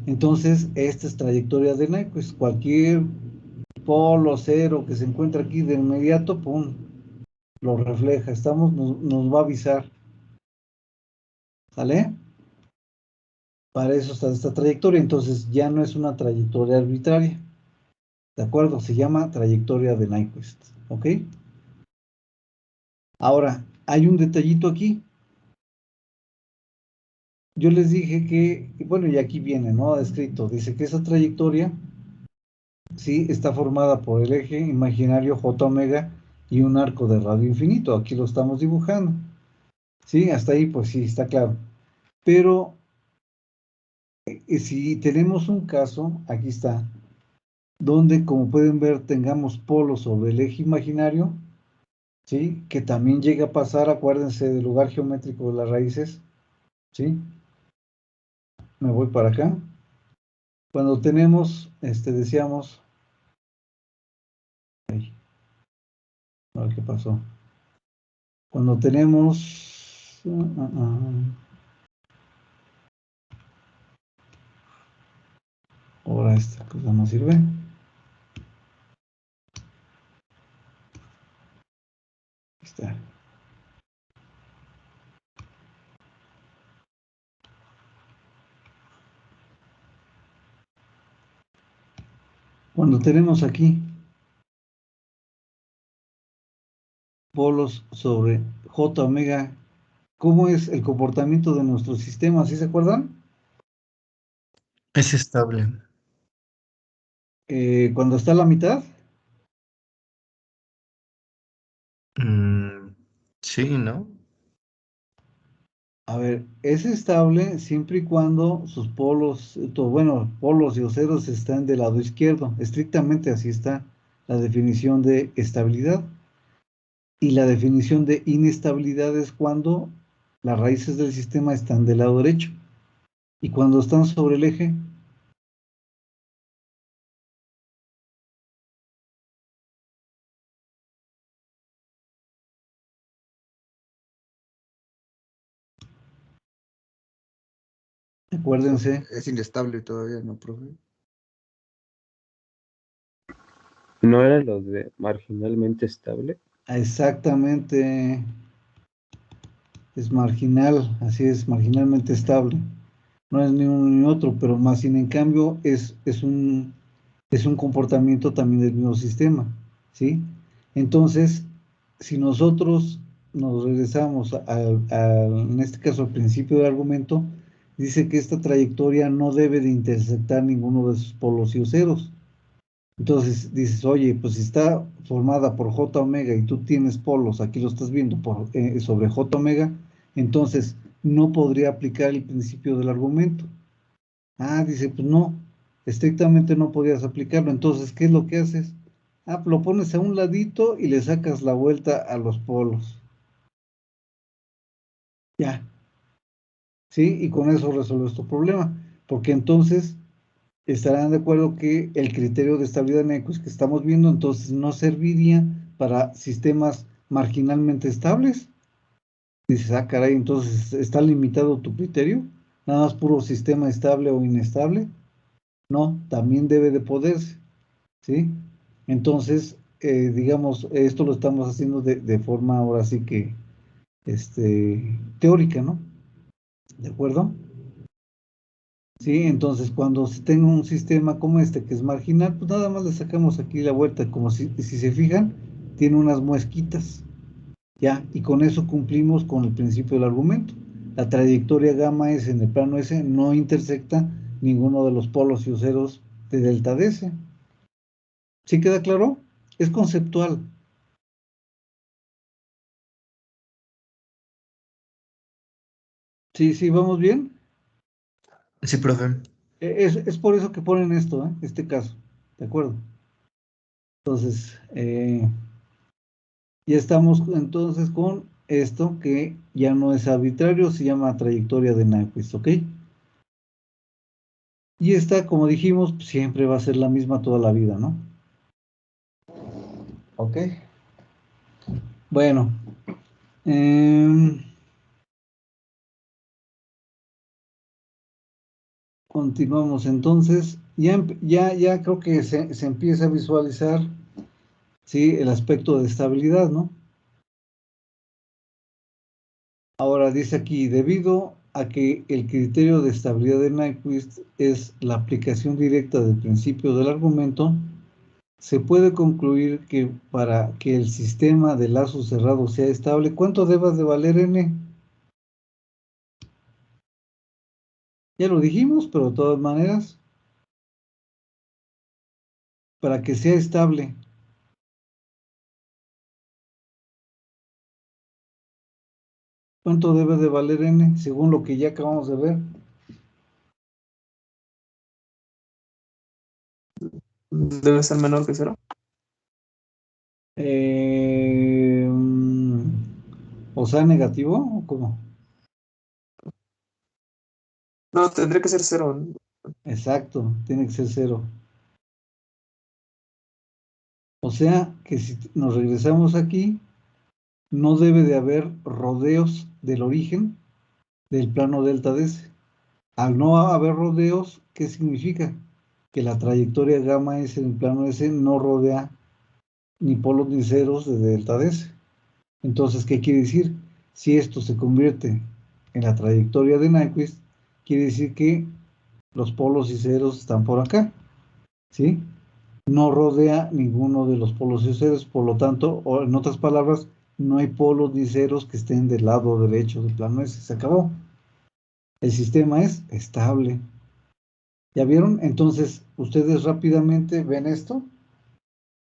Entonces, esta es trayectoria de Nyquist. Cualquier polo cero que se encuentra aquí de inmediato, pum, lo refleja. Nos va a avisar. ¿Sale? Para eso está esta trayectoria. Entonces, ya no es una trayectoria arbitraria. ¿De acuerdo? Se llama trayectoria de Nyquist. ¿Ok? Ahora, hay un detallito aquí. Yo les dije que, bueno, y aquí viene, ¿no? Escrito, dice que esa trayectoria, sí, está formada por el eje imaginario J omega y un arco de radio infinito. Aquí lo estamos dibujando. Sí, hasta ahí, pues sí, está claro. Pero si tenemos un caso, aquí está, donde, como pueden ver, tengamos polos sobre el eje imaginario, ¿sí? Que también llega a pasar, acuérdense del lugar geométrico de las raíces, ¿sí? Me voy para acá. Cuando tenemos, decíamos, ay, a ver qué pasó. Cuando tenemos, ahora esta cosa no sirve. Ahí está. Cuando tenemos aquí polos sobre J omega, ¿cómo es el comportamiento de nuestro sistema? ¿Sí se acuerdan? Es estable. Cuando está a la mitad, Mm, sí, ¿no? a ver, es estable siempre y cuando sus polos, bueno, polos y ceros están del lado izquierdo. Estrictamente así está la definición de estabilidad. Y la definición de inestabilidad es cuando las raíces del sistema están del lado derecho. Y cuando están sobre el eje, acuérdense, Es inestable todavía, ¿no, profe? ¿No era lo de marginalmente estable? exactamente, es marginal, así es, marginalmente estable. No es ni uno ni otro, pero más sin en cambio es un comportamiento también del mismo sistema, ¿sí? Entonces, si nosotros nos regresamos en este caso al principio del argumento, dice que esta trayectoria no debe de intersectar ninguno de sus polos y ceros. Entonces dices, oye, pues si está formada por J omega y tú tienes polos, aquí lo estás viendo sobre J omega, entonces no podría aplicar el principio del argumento. Dice, pues no, estrictamente no podías aplicarlo. Entonces, ¿qué es lo que haces? Lo pones a un ladito y le sacas la vuelta a los polos. Ya, ¿sí? Y con eso resuelves tu problema. Porque entonces estarán de acuerdo que el criterio de estabilidad de Nyquist que estamos viendo entonces no serviría para sistemas marginalmente estables. Dices, ah, caray, entonces está limitado tu criterio, nada más puro sistema estable o inestable. No, también debe de poderse, ¿sí? Entonces, digamos, esto lo estamos haciendo de forma ahora sí que teórica, ¿no? ¿De acuerdo? Sí, entonces cuando se tenga un sistema como este que es marginal, pues nada más le sacamos aquí la vuelta, como si se fijan, tiene unas muesquitas, ya, y con eso cumplimos con el principio del argumento. La trayectoria gamma S en el plano S no intersecta ninguno de los polos y ceros de delta DS. ¿Sí queda claro? Es conceptual. Sí, sí, ¿vamos bien? Sí, profe. Es por eso que ponen esto, este caso, ¿de acuerdo? Entonces, ya estamos entonces con esto que ya no es arbitrario, se llama trayectoria de Nyquist, ¿ok? Y esta, como dijimos, siempre va a ser la misma toda la vida, ¿no? Ok. Bueno. Continuamos entonces. Ya creo que se empieza a visualizar, ¿sí? El aspecto de estabilidad, ¿no? Ahora dice aquí, debido a que el criterio de estabilidad de Nyquist es la aplicación directa del principio del argumento, se puede concluir que para que el sistema de lazos cerrados sea estable, ¿cuánto deba de valer n? Ya lo dijimos, pero de todas maneras, para que sea estable, ¿cuánto debe de valer n? Según lo que ya acabamos de ver. Debe ser menor que 0. O sea, negativo, ¿o cómo? No, tendría que ser 0. Exacto, tiene que ser 0. O sea, que si nos regresamos aquí, no debe de haber rodeos del origen del plano delta DS. Al no haber rodeos, ¿qué significa? Que la trayectoria gamma S en el plano S no rodea ni polos ni ceros de delta DS. Entonces, ¿qué quiere decir? Si esto se convierte en la trayectoria de Nyquist, quiere decir que los polos y ceros están por acá, ¿sí? No rodea ninguno de los polos y ceros, por lo tanto, o en otras palabras, no hay polos ni ceros que estén del lado derecho del plano S. Se acabó. El sistema es estable. ¿Ya vieron? Entonces, ustedes rápidamente ven esto,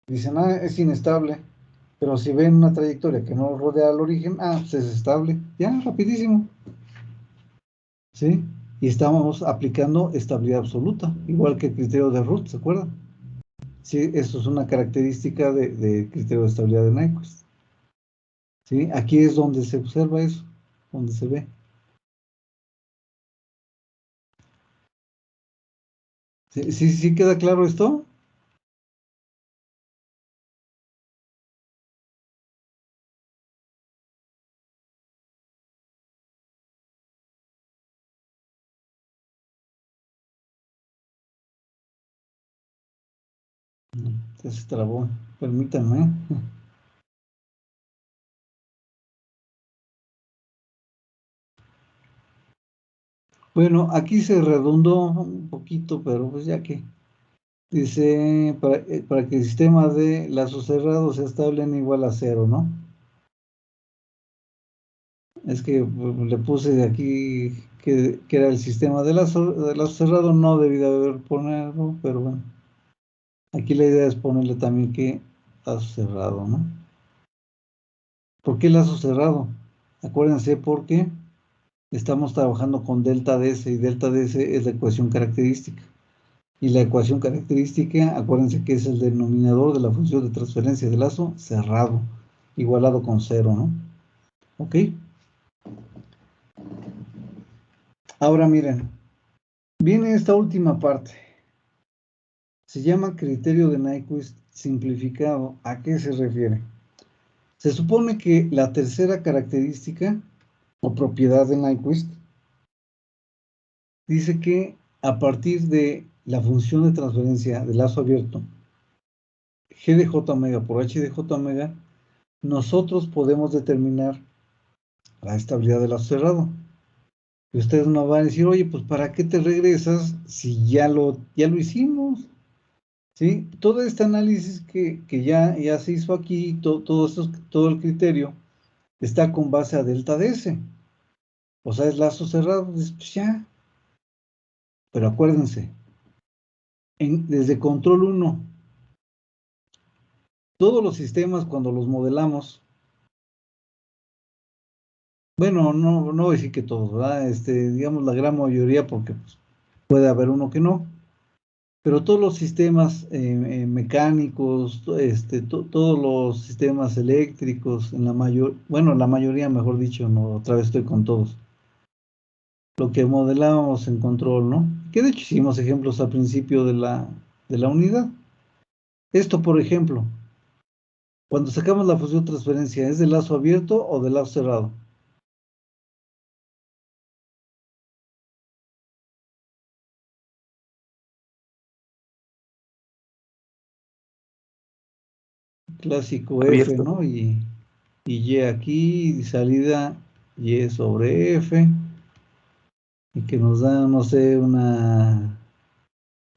dicen, ah, es inestable, pero si ven una trayectoria que no rodea al origen, ah, pues es estable. Ya, rapidísimo. ¿Sí? Y estamos aplicando estabilidad absoluta, igual que el criterio de Root, ¿se acuerdan? Sí, eso es una característica de criterio de estabilidad de Nyquist. ¿Sí? Aquí es donde se observa eso, donde se ve. ¿Sí, sí queda claro esto? Ya se trabó, permítanme. Bueno, aquí se redundó un poquito, pero pues ya que dice, para que el sistema de lazos cerrados sea estable en igual a 0, ¿no? Es que le puse de aquí que era el sistema de lazo cerrado, no debí de haber ponerlo, pero bueno. Aquí la idea es ponerle también que lazo cerrado, ¿no? ¿Por qué lazo cerrado? Acuérdense porque estamos trabajando con delta DS y delta DS es la ecuación característica. Y la ecuación característica, acuérdense que es el denominador de la función de transferencia de lazo cerrado, igualado con 0, ¿no? ¿Ok? Ahora miren, viene esta última parte. Se llama criterio de Nyquist simplificado. ¿A qué se refiere? Se supone que la tercera característica o propiedad de Nyquist dice que a partir de la función de transferencia de lazo abierto G de J omega por H de J omega, nosotros podemos determinar la estabilidad del lazo cerrado. Y ustedes nos van a decir, oye, pues ¿para qué te regresas si ya lo hicimos? ¿Sí? Todo este análisis que ya se hizo aquí, todo el criterio, está con base a delta DS. O sea, es lazo cerrado, pues ya. Pero acuérdense, desde control 1, todos los sistemas cuando los modelamos, bueno, no voy a decir que todos, ¿verdad? Digamos la gran mayoría, porque pues, puede haber uno que no, pero todos los sistemas mecánicos, todos los sistemas eléctricos, la mayoría, mejor dicho, no, otra vez estoy con todos, lo que modelábamos en control, ¿no? Que de hecho hicimos ejemplos al principio de la unidad. Esto, por ejemplo, cuando sacamos la función de transferencia, ¿es de lazo abierto o de lazo cerrado? Clásico F, Abierto. ¿no? Y Y aquí, salida Y sobre F, y que nos da, no sé,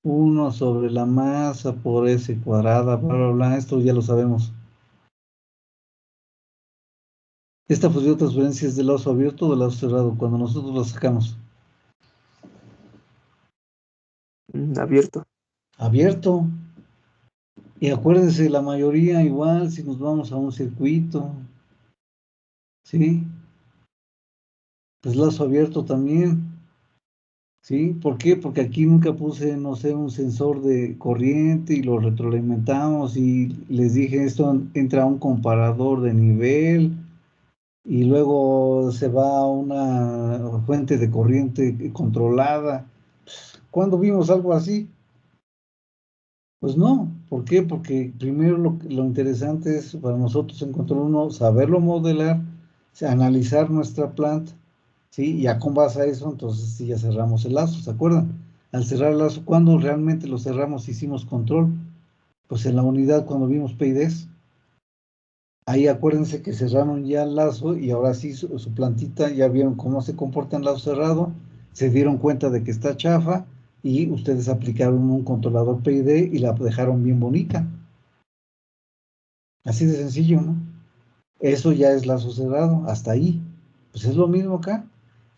1 sobre la masa por S cuadrada, bla, bla, bla, esto ya lo sabemos. Esta función de transferencia es de lazo abierto o de lazo cerrado, cuando nosotros la sacamos. Abierto. Abierto. Y acuérdense, la mayoría igual, si nos vamos a un circuito, ¿sí? Pues lazo abierto también. ¿Sí? ¿Por qué? Porque aquí nunca puse, no sé, un sensor de corriente y lo retroalimentamos y les dije, esto entra a un comparador de nivel y luego se va a una fuente de corriente controlada. ¿Cuándo vimos algo así? Pues no. ¿Por qué? Porque primero lo interesante es para nosotros en Control 1 saberlo modelar, analizar nuestra planta, ¿sí? Y ya con base a eso, entonces sí ya cerramos el lazo, ¿se acuerdan? Al cerrar el lazo, ¿cuándo realmente lo cerramos? Hicimos control. Pues en la unidad cuando vimos PIDs. Ahí acuérdense que cerraron ya el lazo y ahora sí su plantita, ya vieron cómo se comporta en lazo cerrado, se dieron cuenta de que está chafa y ustedes aplicaron un controlador PID y la dejaron bien bonita. Así de sencillo, ¿no? Eso ya es lazo cerrado, hasta ahí. Pues es lo mismo acá.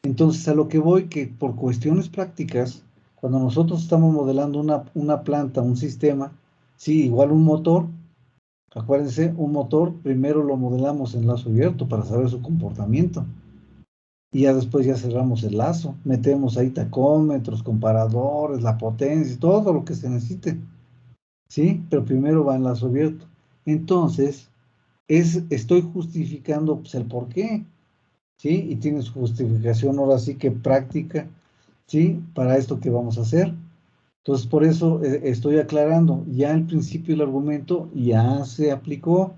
Entonces, a lo que voy, que por cuestiones prácticas, cuando nosotros estamos modelando una planta, un sistema, sí, igual un motor, acuérdense, un motor primero lo modelamos en lazo abierto para saber su comportamiento. Y ya después ya cerramos el lazo, metemos ahí tacómetros, comparadores, la potencia, todo lo que se necesite. ¿Sí? Pero primero va en lazo abierto. Entonces, estoy justificando pues, el por qué. ¿Sí? Y tiene su justificación ahora sí que práctica, ¿sí? Para esto que vamos a hacer. Entonces, por eso estoy aclarando, ya el principio del argumento ya se aplicó,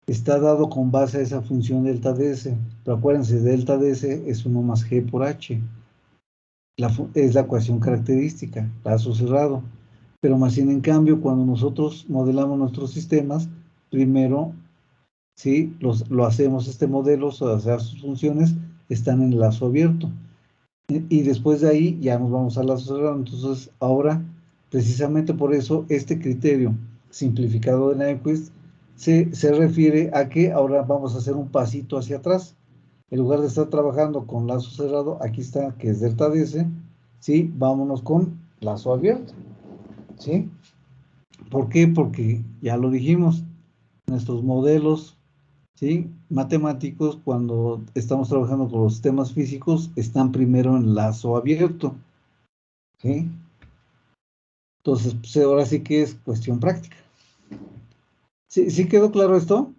está dado con base a esa función delta ds, pero acuérdense, delta ds es 1 más g por h, es la ecuación característica, lazo cerrado, pero más bien en cambio, cuando nosotros modelamos nuestros sistemas, primero, ¿sí? Lo hacemos este modelo, o sea, sus funciones están en lazo abierto. Y después de ahí ya nos vamos a lazo cerrado. Entonces, ahora, precisamente por eso, este criterio simplificado de Nyquist se refiere a que ahora vamos a hacer un pasito hacia atrás. En lugar de estar trabajando con lazo cerrado, aquí está, que es delta DS, ¿sí? Vámonos con lazo abierto, ¿sí? ¿Por qué? Porque ya lo dijimos, nuestros modelos, ¿sí? Matemáticos, cuando estamos trabajando con los sistemas físicos, están primero en lazo abierto, ¿sí? Entonces, pues ahora sí que es cuestión práctica. ¿Sí quedó claro esto?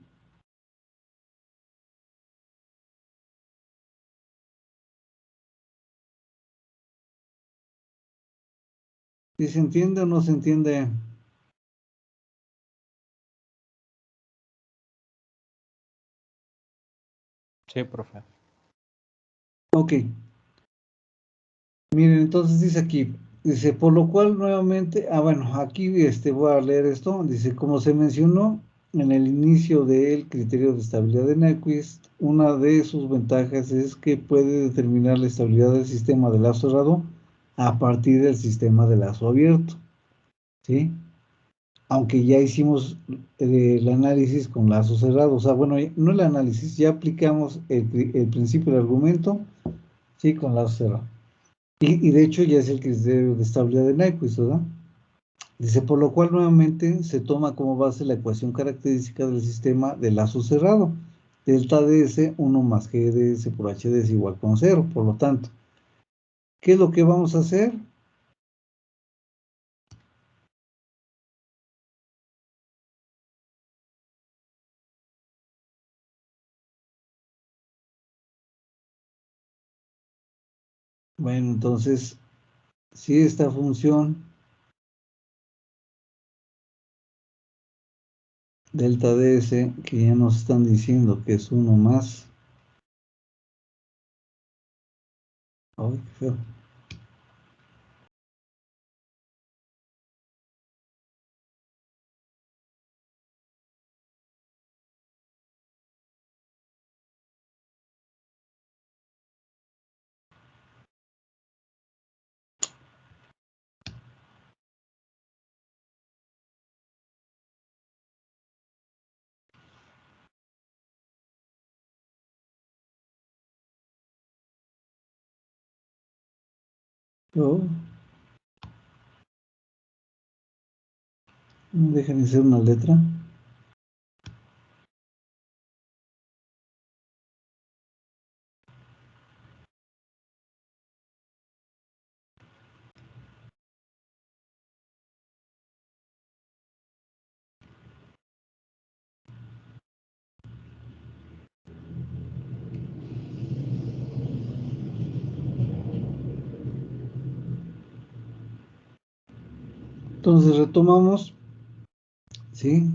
¿Sí se entiende o no se entiende? Sí, profe. Ok. Miren, entonces dice aquí, dice, por lo cual nuevamente, bueno, aquí voy a leer esto, dice, como se mencionó en el inicio del criterio de estabilidad de Nyquist, una de sus ventajas es que puede determinar la estabilidad del sistema de lazo cerrado a partir del sistema de lazo abierto, ¿sí? Aunque ya hicimos el análisis con lazo cerrado, o sea, bueno, no el análisis, ya aplicamos el principio del argumento, sí, con lazo cerrado. Y de hecho ya es el criterio de estabilidad de Nyquist, ¿verdad? Dice, por lo cual nuevamente se toma como base la ecuación característica del sistema de lazo cerrado. Delta ds 1 más g ds por h es igual con 0. Por lo tanto, ¿qué es lo que vamos a hacer? Bueno, entonces, si esta función delta ds, que ya nos están diciendo que es 1 más... ¡Ay, qué feo! Oh, no dejen de ser una letra. Entonces retomamos, ¿sí?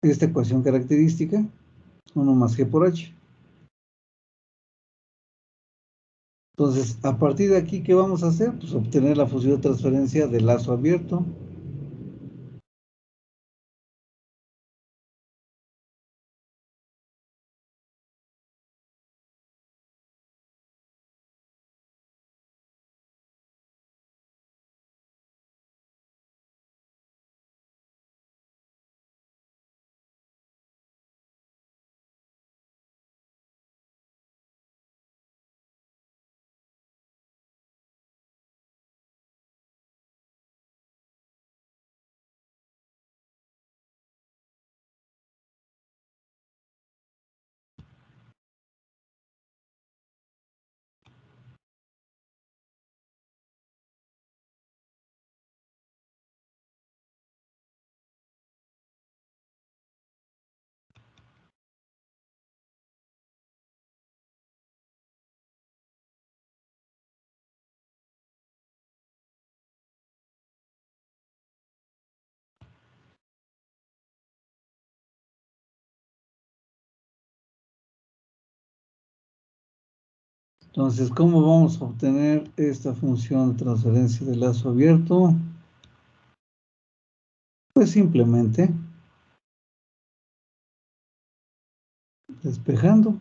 Esta ecuación característica, 1 más g por h. Entonces, a partir de aquí, ¿qué vamos a hacer? Pues obtener la función de transferencia del lazo abierto. Entonces, ¿cómo vamos a obtener esta función de transferencia del lazo abierto? Pues simplemente despejando.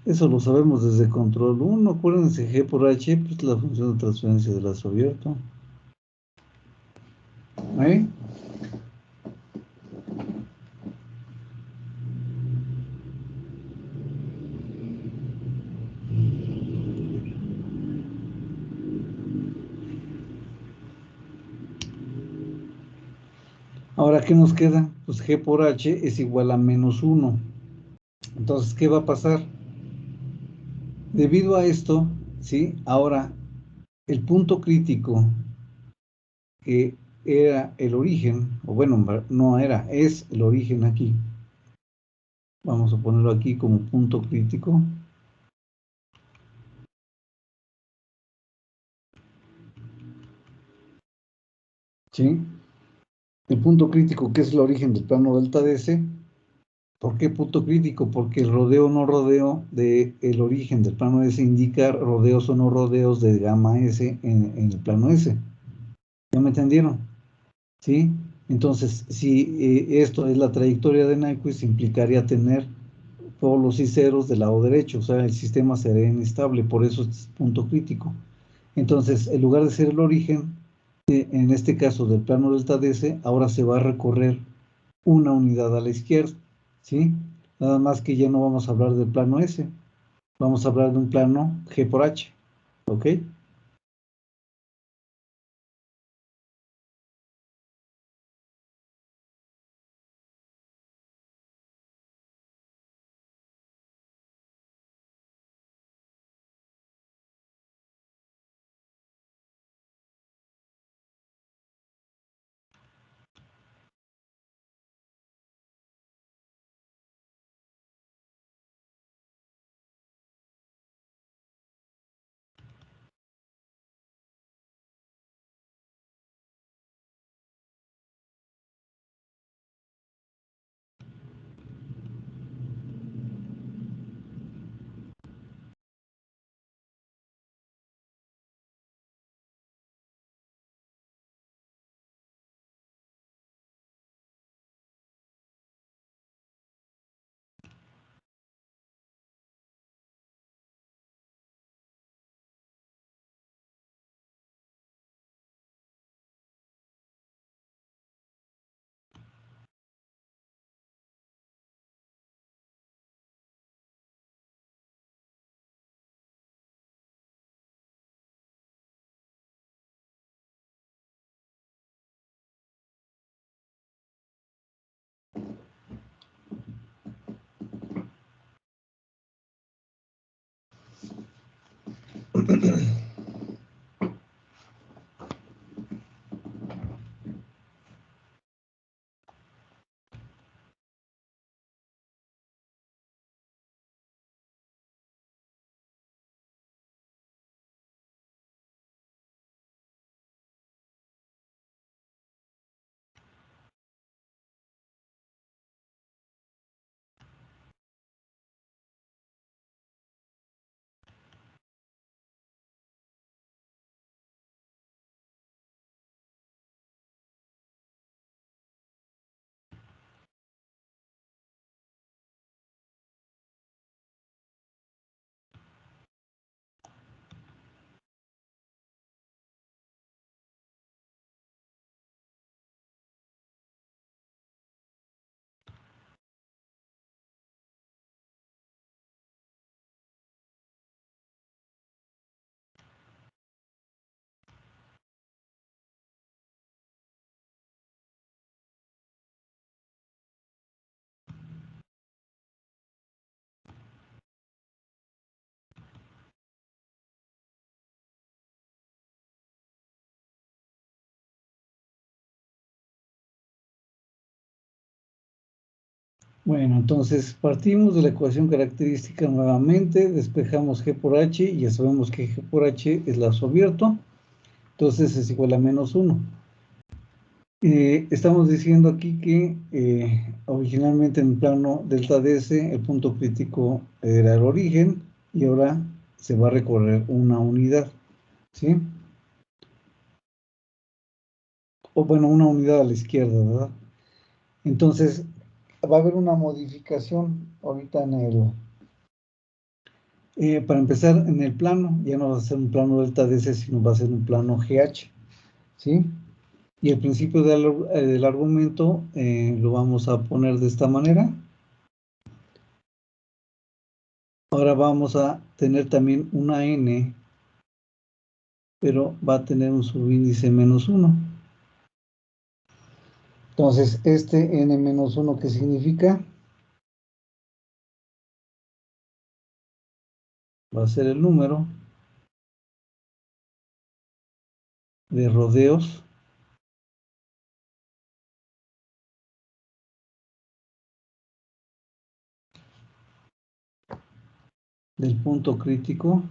Eso lo sabemos desde control 1. Acuérdense, G por H, pues la función de transferencia del lazo abierto. ¿Ahí? Ahora, ¿qué nos queda? Pues G por H es igual a menos 1. Entonces, ¿qué va a pasar? Debido a esto, ¿sí? Ahora, el punto crítico que era el origen, o bueno, no era, es el origen aquí. Vamos a ponerlo aquí como punto crítico. ¿Sí? el punto crítico, que es el origen del plano delta DS. ¿Por qué punto crítico? Porque el rodeo o no rodeo del origen del plano S indica rodeos o no rodeos de gamma S en el plano S. ¿Ya me entendieron? ¿Sí? Entonces, si esto es la trayectoria de Nyquist, implicaría tener polos y ceros del lado derecho, o sea, el sistema sería inestable, por eso es punto crítico. Entonces, en lugar de ser el origen, en este caso del plano delta DS, ahora se va a recorrer una unidad a la izquierda, ¿sí? Nada más que ya no vamos a hablar del plano S, vamos a hablar de un plano G por H, ¿ok? Bueno, entonces partimos de la ecuación característica nuevamente, despejamos G por H y ya sabemos que G por H es lazo abierto, entonces es igual a -1. Estamos diciendo aquí que originalmente en el plano delta DS el punto crítico era el origen y ahora se va a recorrer una unidad, ¿sí? O bueno, una unidad a la izquierda, ¿verdad? Entonces va a haber una modificación ahorita para empezar en el plano, ya no va a ser un plano delta DS, sino va a ser un plano GH, ¿sí? Y el principio del argumento lo vamos a poner de esta manera. Ahora vamos a tener también una n, pero va a tener un subíndice -1. Entonces, este n-1, ¿qué significa? Va a ser el número de rodeos del punto crítico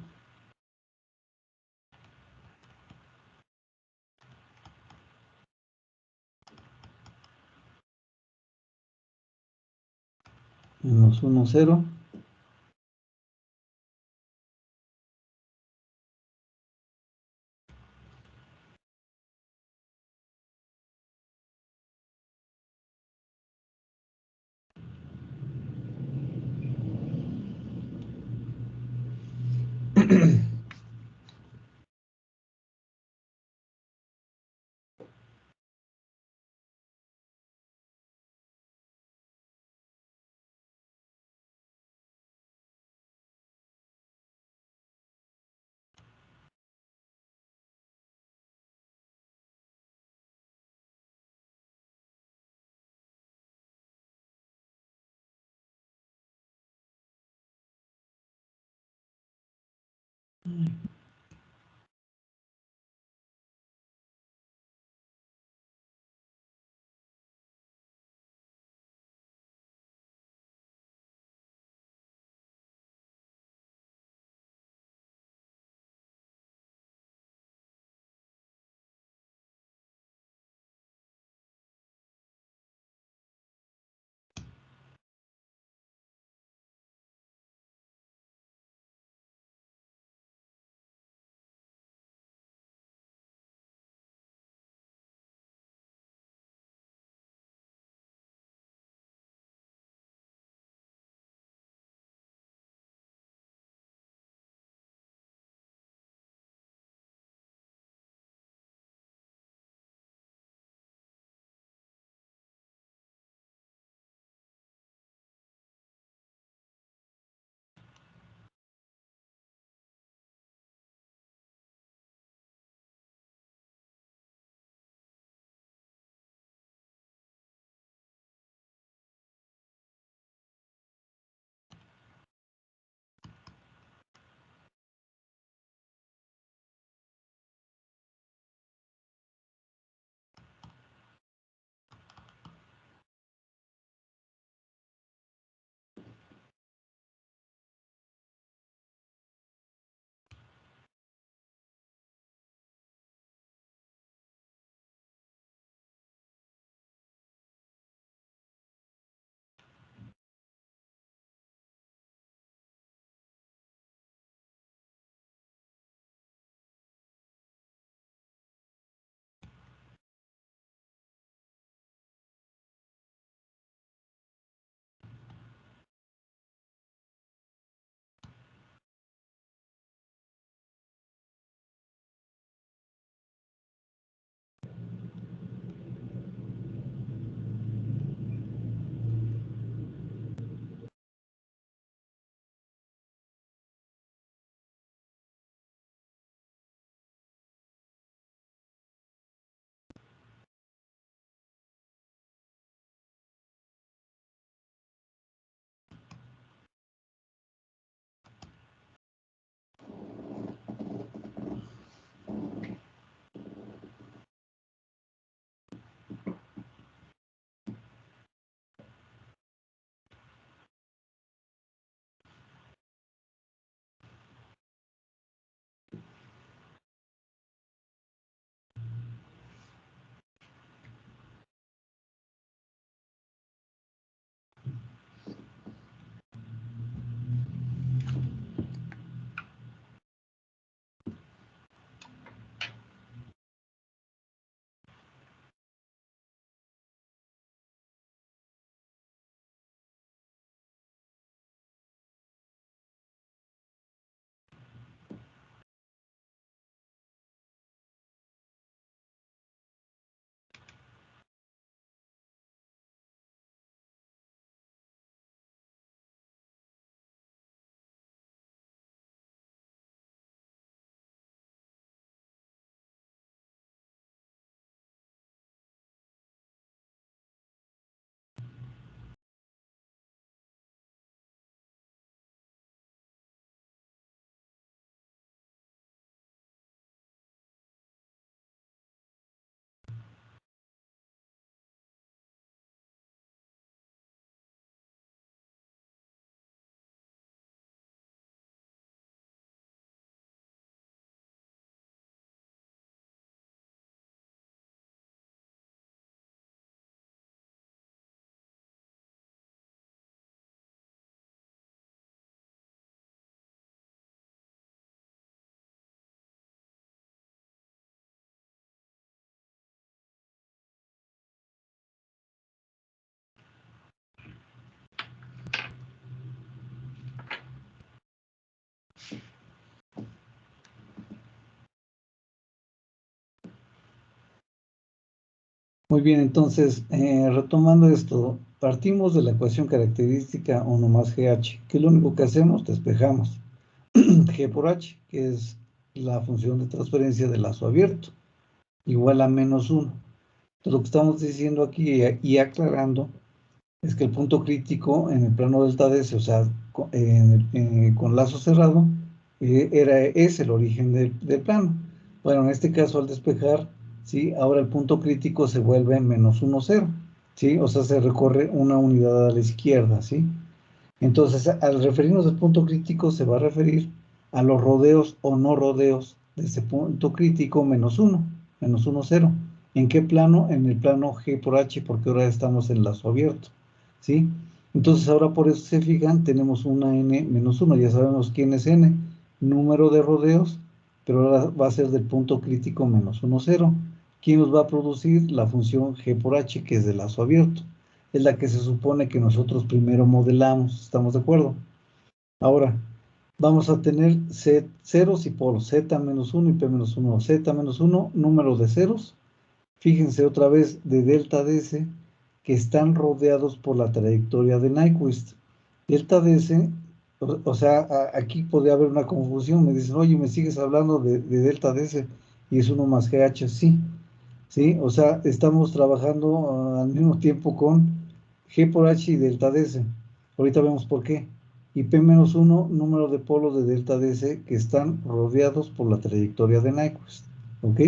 Menos 1, 0. Muy bien, entonces, retomando esto, partimos de la ecuación característica 1 más GH, que lo único que hacemos, despejamos G por H, que es la función de transferencia de lazo abierto, igual a menos 1. Entonces, lo que estamos diciendo aquí y aclarando es que el punto crítico en el plano delta DS, o sea, con lazo cerrado, es el origen del plano. Bueno, en este caso, al despejar, ¿sí? Ahora el punto crítico se vuelve menos 1, 0, ¿sí? O sea, se recorre una unidad a la izquierda, ¿sí? Entonces, al referirnos al punto crítico, se va a referir a los rodeos o no rodeos de ese punto crítico menos 1, 0. ¿En qué plano? En el plano G por H, porque ahora estamos en lazo abierto, ¿sí? Entonces, ahora por eso se fijan, tenemos una n menos 1, ya sabemos quién es n, número de rodeos, pero ahora va a ser del punto crítico menos 1, 0. ¿Quién nos va a producir? La función G por H, que es de lazo abierto. Es la que se supone que nosotros primero modelamos, ¿estamos de acuerdo? Ahora, vamos a tener ceros y polos, z menos 1 y p menos 1, z menos 1, número de ceros. Fíjense otra vez de delta ds, que están rodeados por la trayectoria de Nyquist. Delta ds, o sea, aquí podría haber una confusión, me dicen, oye, me sigues hablando de delta ds, y es 1 más gh, sí. ¿Sí? O sea, estamos trabajando al mismo tiempo con G por H y delta DS. Ahorita vemos por qué. Y P menos 1, número de polos de delta DS que están rodeados por la trayectoria de Nyquist. ¿Ok?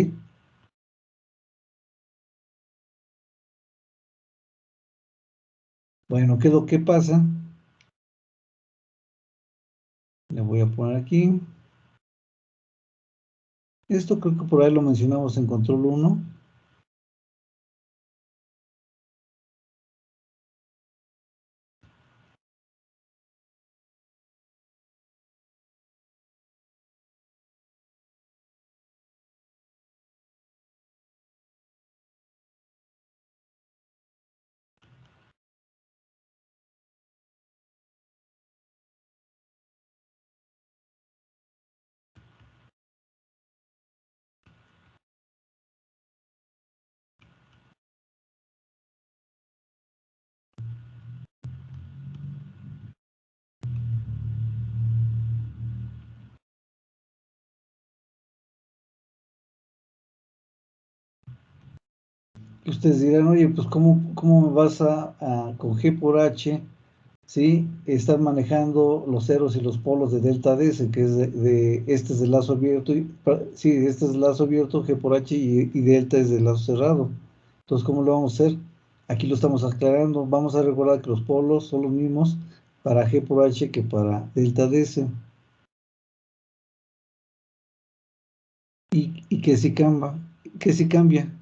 Bueno, ¿qué es lo que pasa? Le voy a poner aquí. Esto creo que por ahí lo mencionamos en control 1. Ustedes dirán, oye, pues ¿cómo me vas con G por H? ¿Sí? Están manejando los ceros y los polos de delta DS, que es este es de lazo abierto, sí, este es lazo abierto, G por H, y delta es de lazo cerrado. Entonces, ¿cómo lo vamos a hacer? Aquí lo estamos aclarando. Vamos a recordar que los polos son los mismos para G por H que para delta DS. Y que si cambia.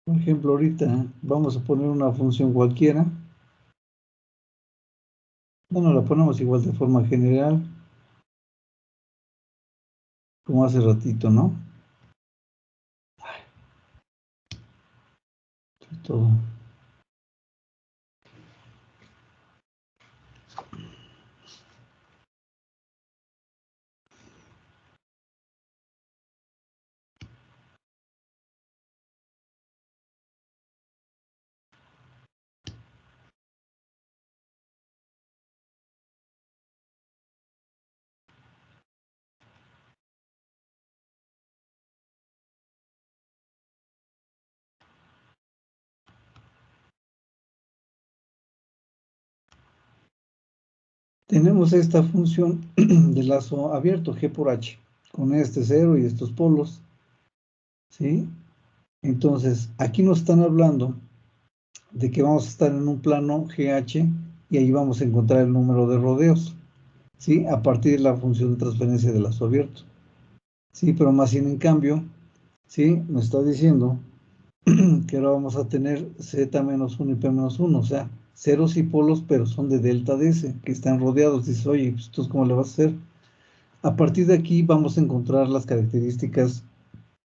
Por ejemplo, ahorita vamos a poner una función cualquiera. Bueno, la ponemos igual de forma general, como hace ratito, ¿no? Todo. Tenemos esta función de lazo abierto, G por H, con este cero y estos polos, ¿sí? Entonces, aquí nos están hablando de que vamos a estar en un plano GH y ahí vamos a encontrar el número de rodeos, ¿sí? A partir de la función de transferencia de lazo abierto, ¿sí? Pero más bien, en cambio, Sí, me está diciendo que ahora vamos a tener Z menos 1 y P menos 1, o sea, ceros y polos, pero son de delta de S, que están rodeados. Dices, oye, pues, ¿tú cómo le vas a hacer? A partir de aquí vamos a encontrar las características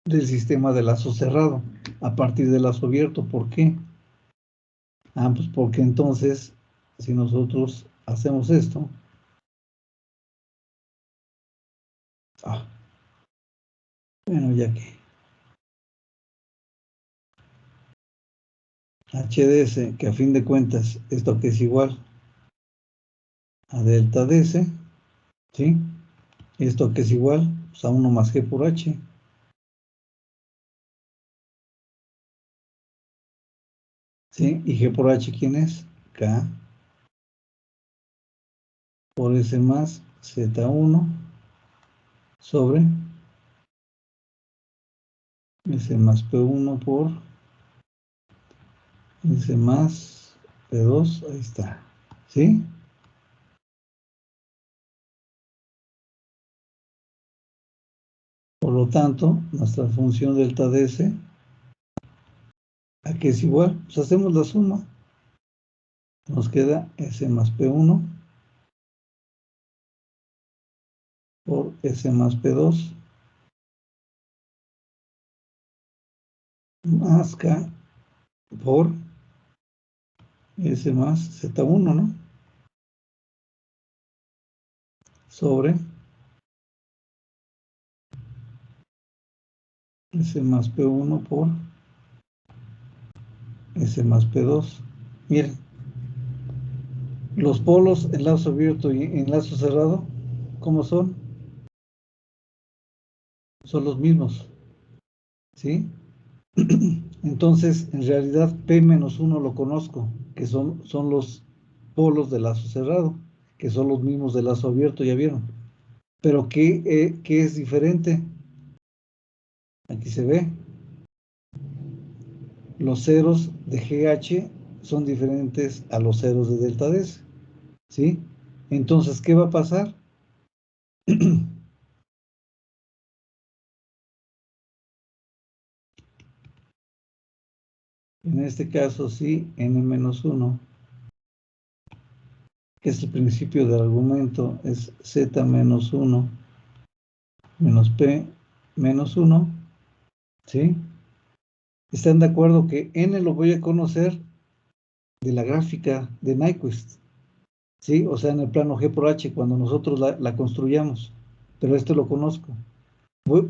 del sistema de lazo cerrado, a partir del lazo abierto. ¿Por qué? Pues porque entonces, si nosotros hacemos esto, bueno, ya que HDS, que a fin de cuentas, esto que es igual a delta DS, ¿sí? Esto que es igual pues, a 1 más G por H. ¿Sí? ¿Y G por H quién es? K por S más Z1 sobre S más P1 por S más P2, ahí está. ¿Sí? Por lo tanto, nuestra función delta DS, ¿a qué es igual? Pues hacemos la suma. Nos queda S más P1 por S más P2 más K por S más Z1, ¿no? Sobre S más P1 por S más P2. Miren, los polos en lazo abierto y en lazo cerrado, ¿cómo son? Son los mismos, ¿sí? Entonces, en realidad, P menos 1 lo conozco, que son los polos de lazo cerrado, que son los mismos de lazo abierto, ya vieron. Pero ¿qué es diferente? Aquí se ve. Los ceros de GH son diferentes a los ceros de delta DS, ¿sí? Entonces, ¿qué va a pasar? En este caso, sí, n-1, que es el principio del argumento, es z menos 1 menos p menos 1, ¿sí? ¿Están de acuerdo que n lo voy a conocer de la gráfica de Nyquist? ¿Sí? O sea, en el plano G por H, cuando nosotros la construyamos. Pero esto lo conozco.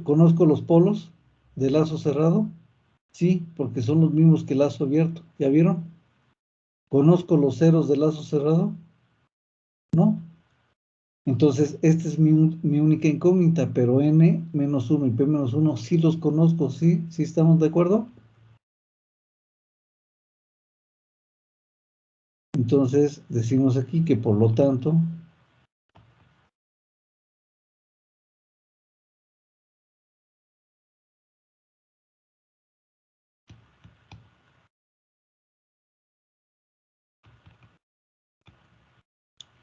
¿Conozco los polos de lazo cerrado? Sí, porque son los mismos que el lazo abierto. ¿Ya vieron? ¿Conozco los ceros del lazo cerrado? No. Entonces, esta es mi única incógnita, pero n menos 1 y p menos 1 sí los conozco, ¿sí? ¿Sí estamos de acuerdo? Entonces, decimos aquí que por lo tanto,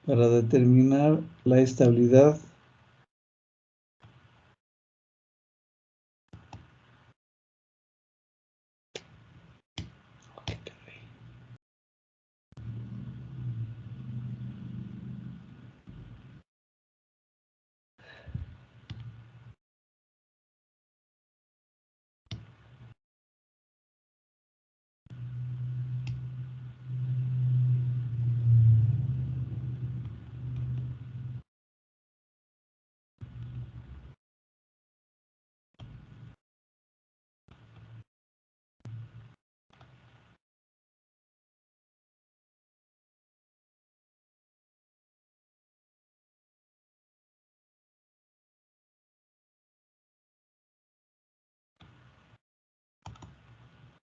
para determinar la estabilidad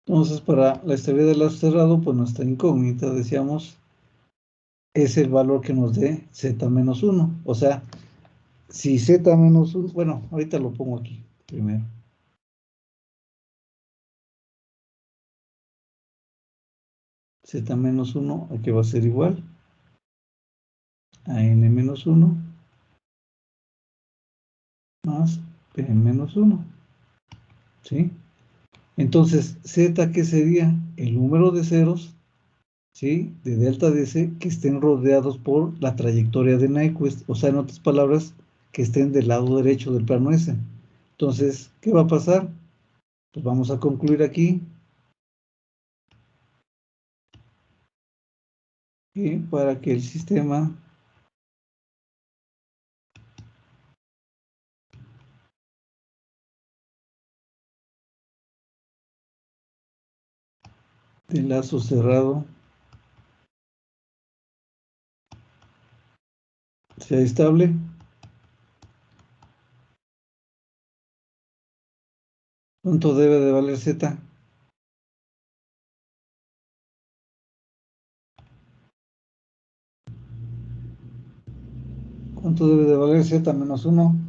entonces, para la estabilidad del lazo cerrado, pues nuestra incógnita, decíamos, es el valor que nos dé z menos 1. O sea, si z menos 1, bueno, ahorita lo pongo aquí primero. Z menos 1, aquí va a ser igual a n menos 1 más p menos 1. ¿sí? Entonces, Z, ¿qué sería? El número de ceros, ¿sí? De delta DS que estén rodeados por la trayectoria de Nyquist, o sea, en otras palabras, que estén del lado derecho del plano S. Entonces, ¿qué va a pasar? Pues vamos a concluir aquí que para que el sistema de lazo cerrado sea estable, ¿cuánto debe de valer Z? ¿Cuánto debe de valer Z menos 1?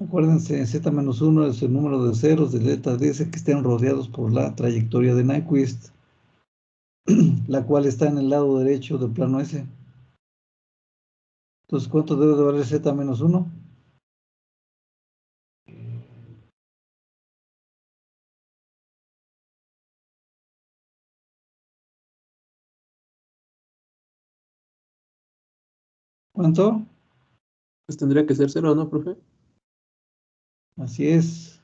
Acuérdense, Z menos 1 es el número de ceros de delta DS que estén rodeados por la trayectoria de Nyquist, la cual está en el lado derecho del plano S. Entonces, ¿cuánto debe de valer Z menos 1? ¿Cuánto? Pues tendría que ser 0, ¿no, profe? Así es.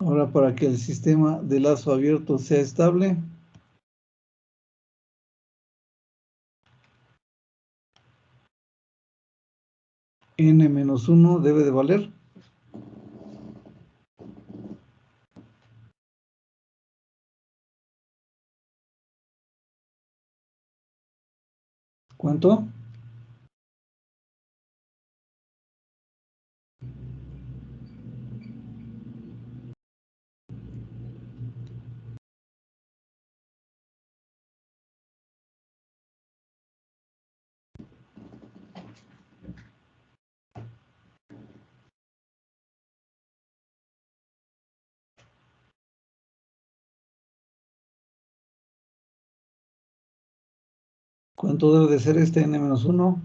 Ahora, para que el sistema de lazo abierto sea estable, N menos 1 debe de valer. ¿Cuánto? ¿Cuánto debe de ser este N menos 1?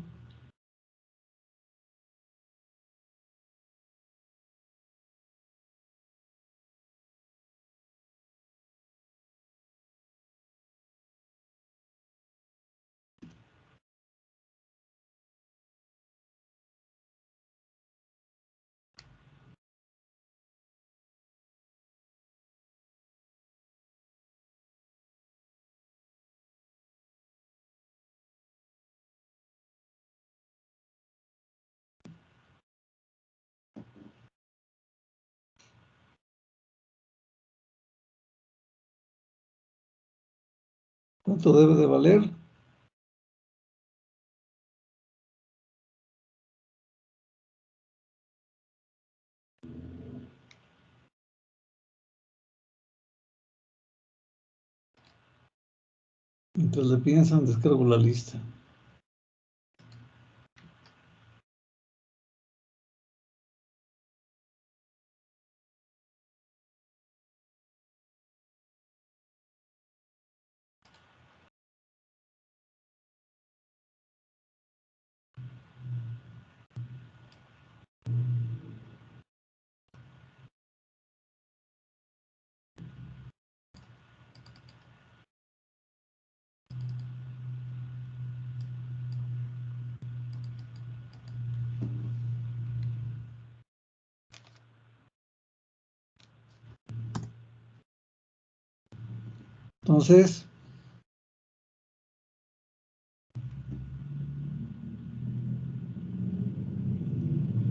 ¿Cuánto debe de valer? Mientras le piensan, descargo la lista. Entonces,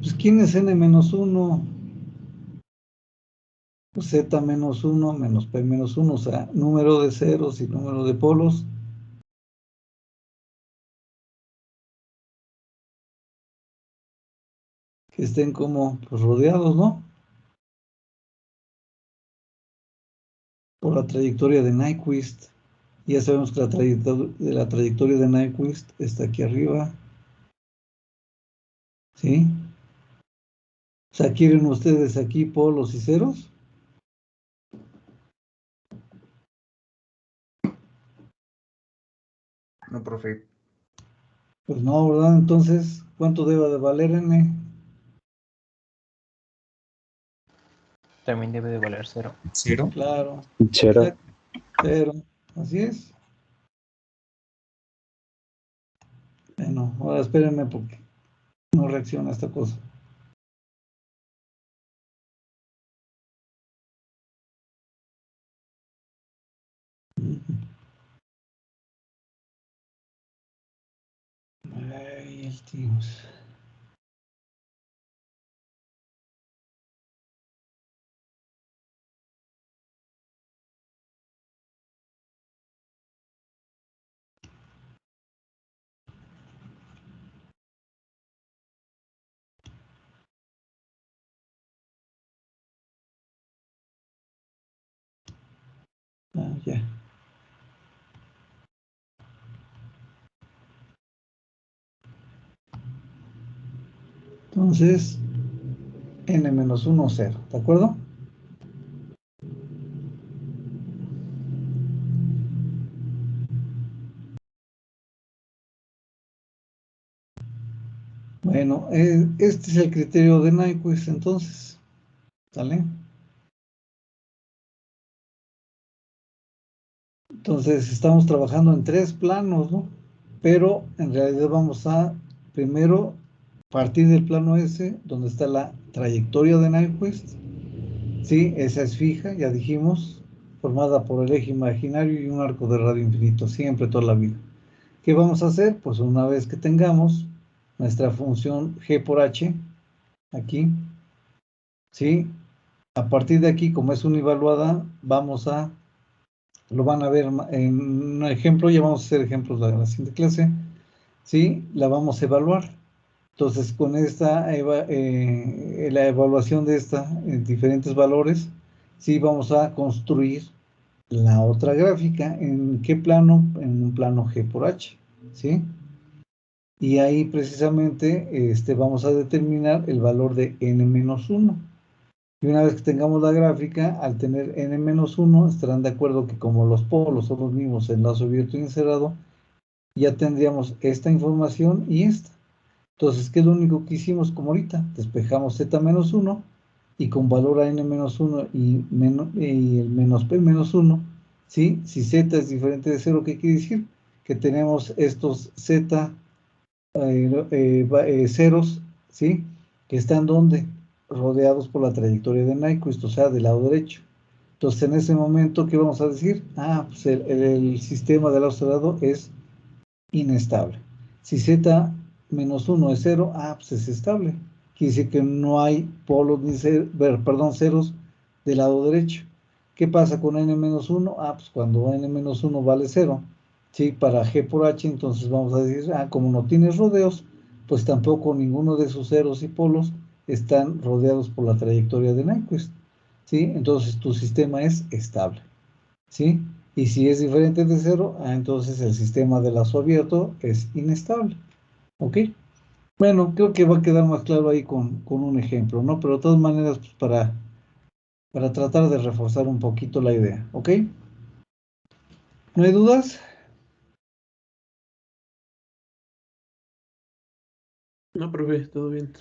Pues, ¿quién es n-1? Pues z-1 menos p-1, o sea, número de ceros y número de polos. Que estén como pues, rodeados, ¿no? Por la trayectoria de Nyquist. Ya sabemos que la trayectoria de Nyquist está aquí arriba. ¿Sí? O sea, ¿quieren ustedes aquí polos y ceros? No, profe. Pues no, ¿verdad? Entonces, ¿cuánto debe de valer n? También debe de valer 0. ¿Cero? Claro. Cero. Exacto. Cero. Así es. Bueno, ahora espérenme porque no reacciona esta cosa. Ay, el Teams. Ah, ya. Entonces, n-1, 0. ¿De acuerdo? Bueno, este es el criterio de Nyquist, entonces. ¿Sale? Entonces, estamos trabajando en 3 planos, ¿no? Pero en realidad vamos a primero partir del plano S, donde está la trayectoria de Nyquist. Sí, esa es fija, ya dijimos, formada por el eje imaginario y un arco de radio infinito, siempre, toda la vida. ¿Qué vamos a hacer? Pues una vez que tengamos nuestra función g por h, aquí, ¿sí? A partir de aquí, como es univaluada, lo van a ver en un ejemplo, ya vamos a hacer ejemplos de la siguiente clase, ¿sí? La vamos a evaluar. Entonces, con la evaluación de esta en diferentes valores, sí vamos a construir la otra gráfica. ¿En qué plano? En un plano G por H, ¿sí? Y ahí precisamente vamos a determinar el valor de n-1. Y una vez que tengamos la gráfica, al tener n-1, estarán de acuerdo que como los polos son los mismos en lazo abierto y encerrado, ya tendríamos esta información y esta. Entonces, ¿qué es lo único que hicimos como ahorita? Despejamos z-1 y con valor a n-1 y el menos p-1, ¿sí? Si z es diferente de 0, ¿qué quiere decir? Que tenemos estos z ceros, ¿sí? Que están donde? Rodeados por la trayectoria de Nyquist, o sea, del lado derecho. Entonces, en ese momento, ¿qué vamos a decir? Ah, pues el sistema del lado cerrado es inestable. Si z-1 es 0, ah, pues es estable. Quiere decir que no hay polos ni ceros del lado derecho. ¿Qué pasa con n-1? Ah, pues cuando n-1 vale 0, ¿sí? Para g por h, entonces vamos a decir, ah, como no tienes rodeos, pues tampoco ninguno de sus ceros y polos están rodeados por la trayectoria de Nyquist, ¿sí? Entonces tu sistema es estable, ¿sí? Y si es diferente de 0, entonces el sistema de lazo abierto es inestable, ¿ok? Bueno, creo que va a quedar más claro ahí con un ejemplo, ¿no? Pero de todas maneras, pues para tratar de reforzar un poquito la idea, ¿ok? ¿No hay dudas? No, profe, todo bien.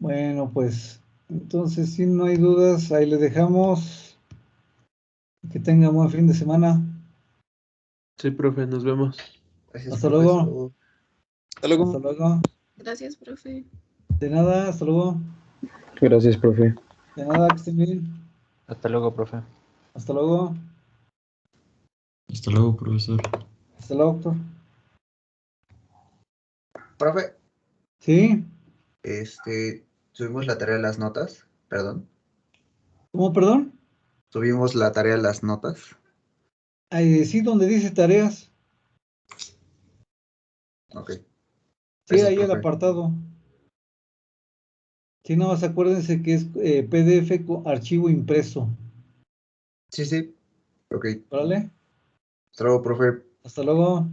Bueno, pues entonces si no hay dudas, ahí le dejamos. Que tenga buen fin de semana. Sí, profe, nos vemos. Gracias, Hasta profe. Hasta luego. luego. Hasta luego. Gracias, profe. De nada, hasta luego. Gracias, profe. De nada, que estén bien. Hasta luego, profe. Hasta luego. Hasta luego, profesor. Hasta luego, doctor. Profe, ¿Sí? Subimos la tarea de las notas, perdón. ¿Cómo, perdón? Subimos la tarea de las notas. Sí, donde dice tareas. Ok. Sí, Eso, ahí el profe. apartado. Sí, nada más acuérdense que es PDF con archivo impreso. Sí, sí. Ok. ¿Vale? Hasta luego, profe. Hasta luego.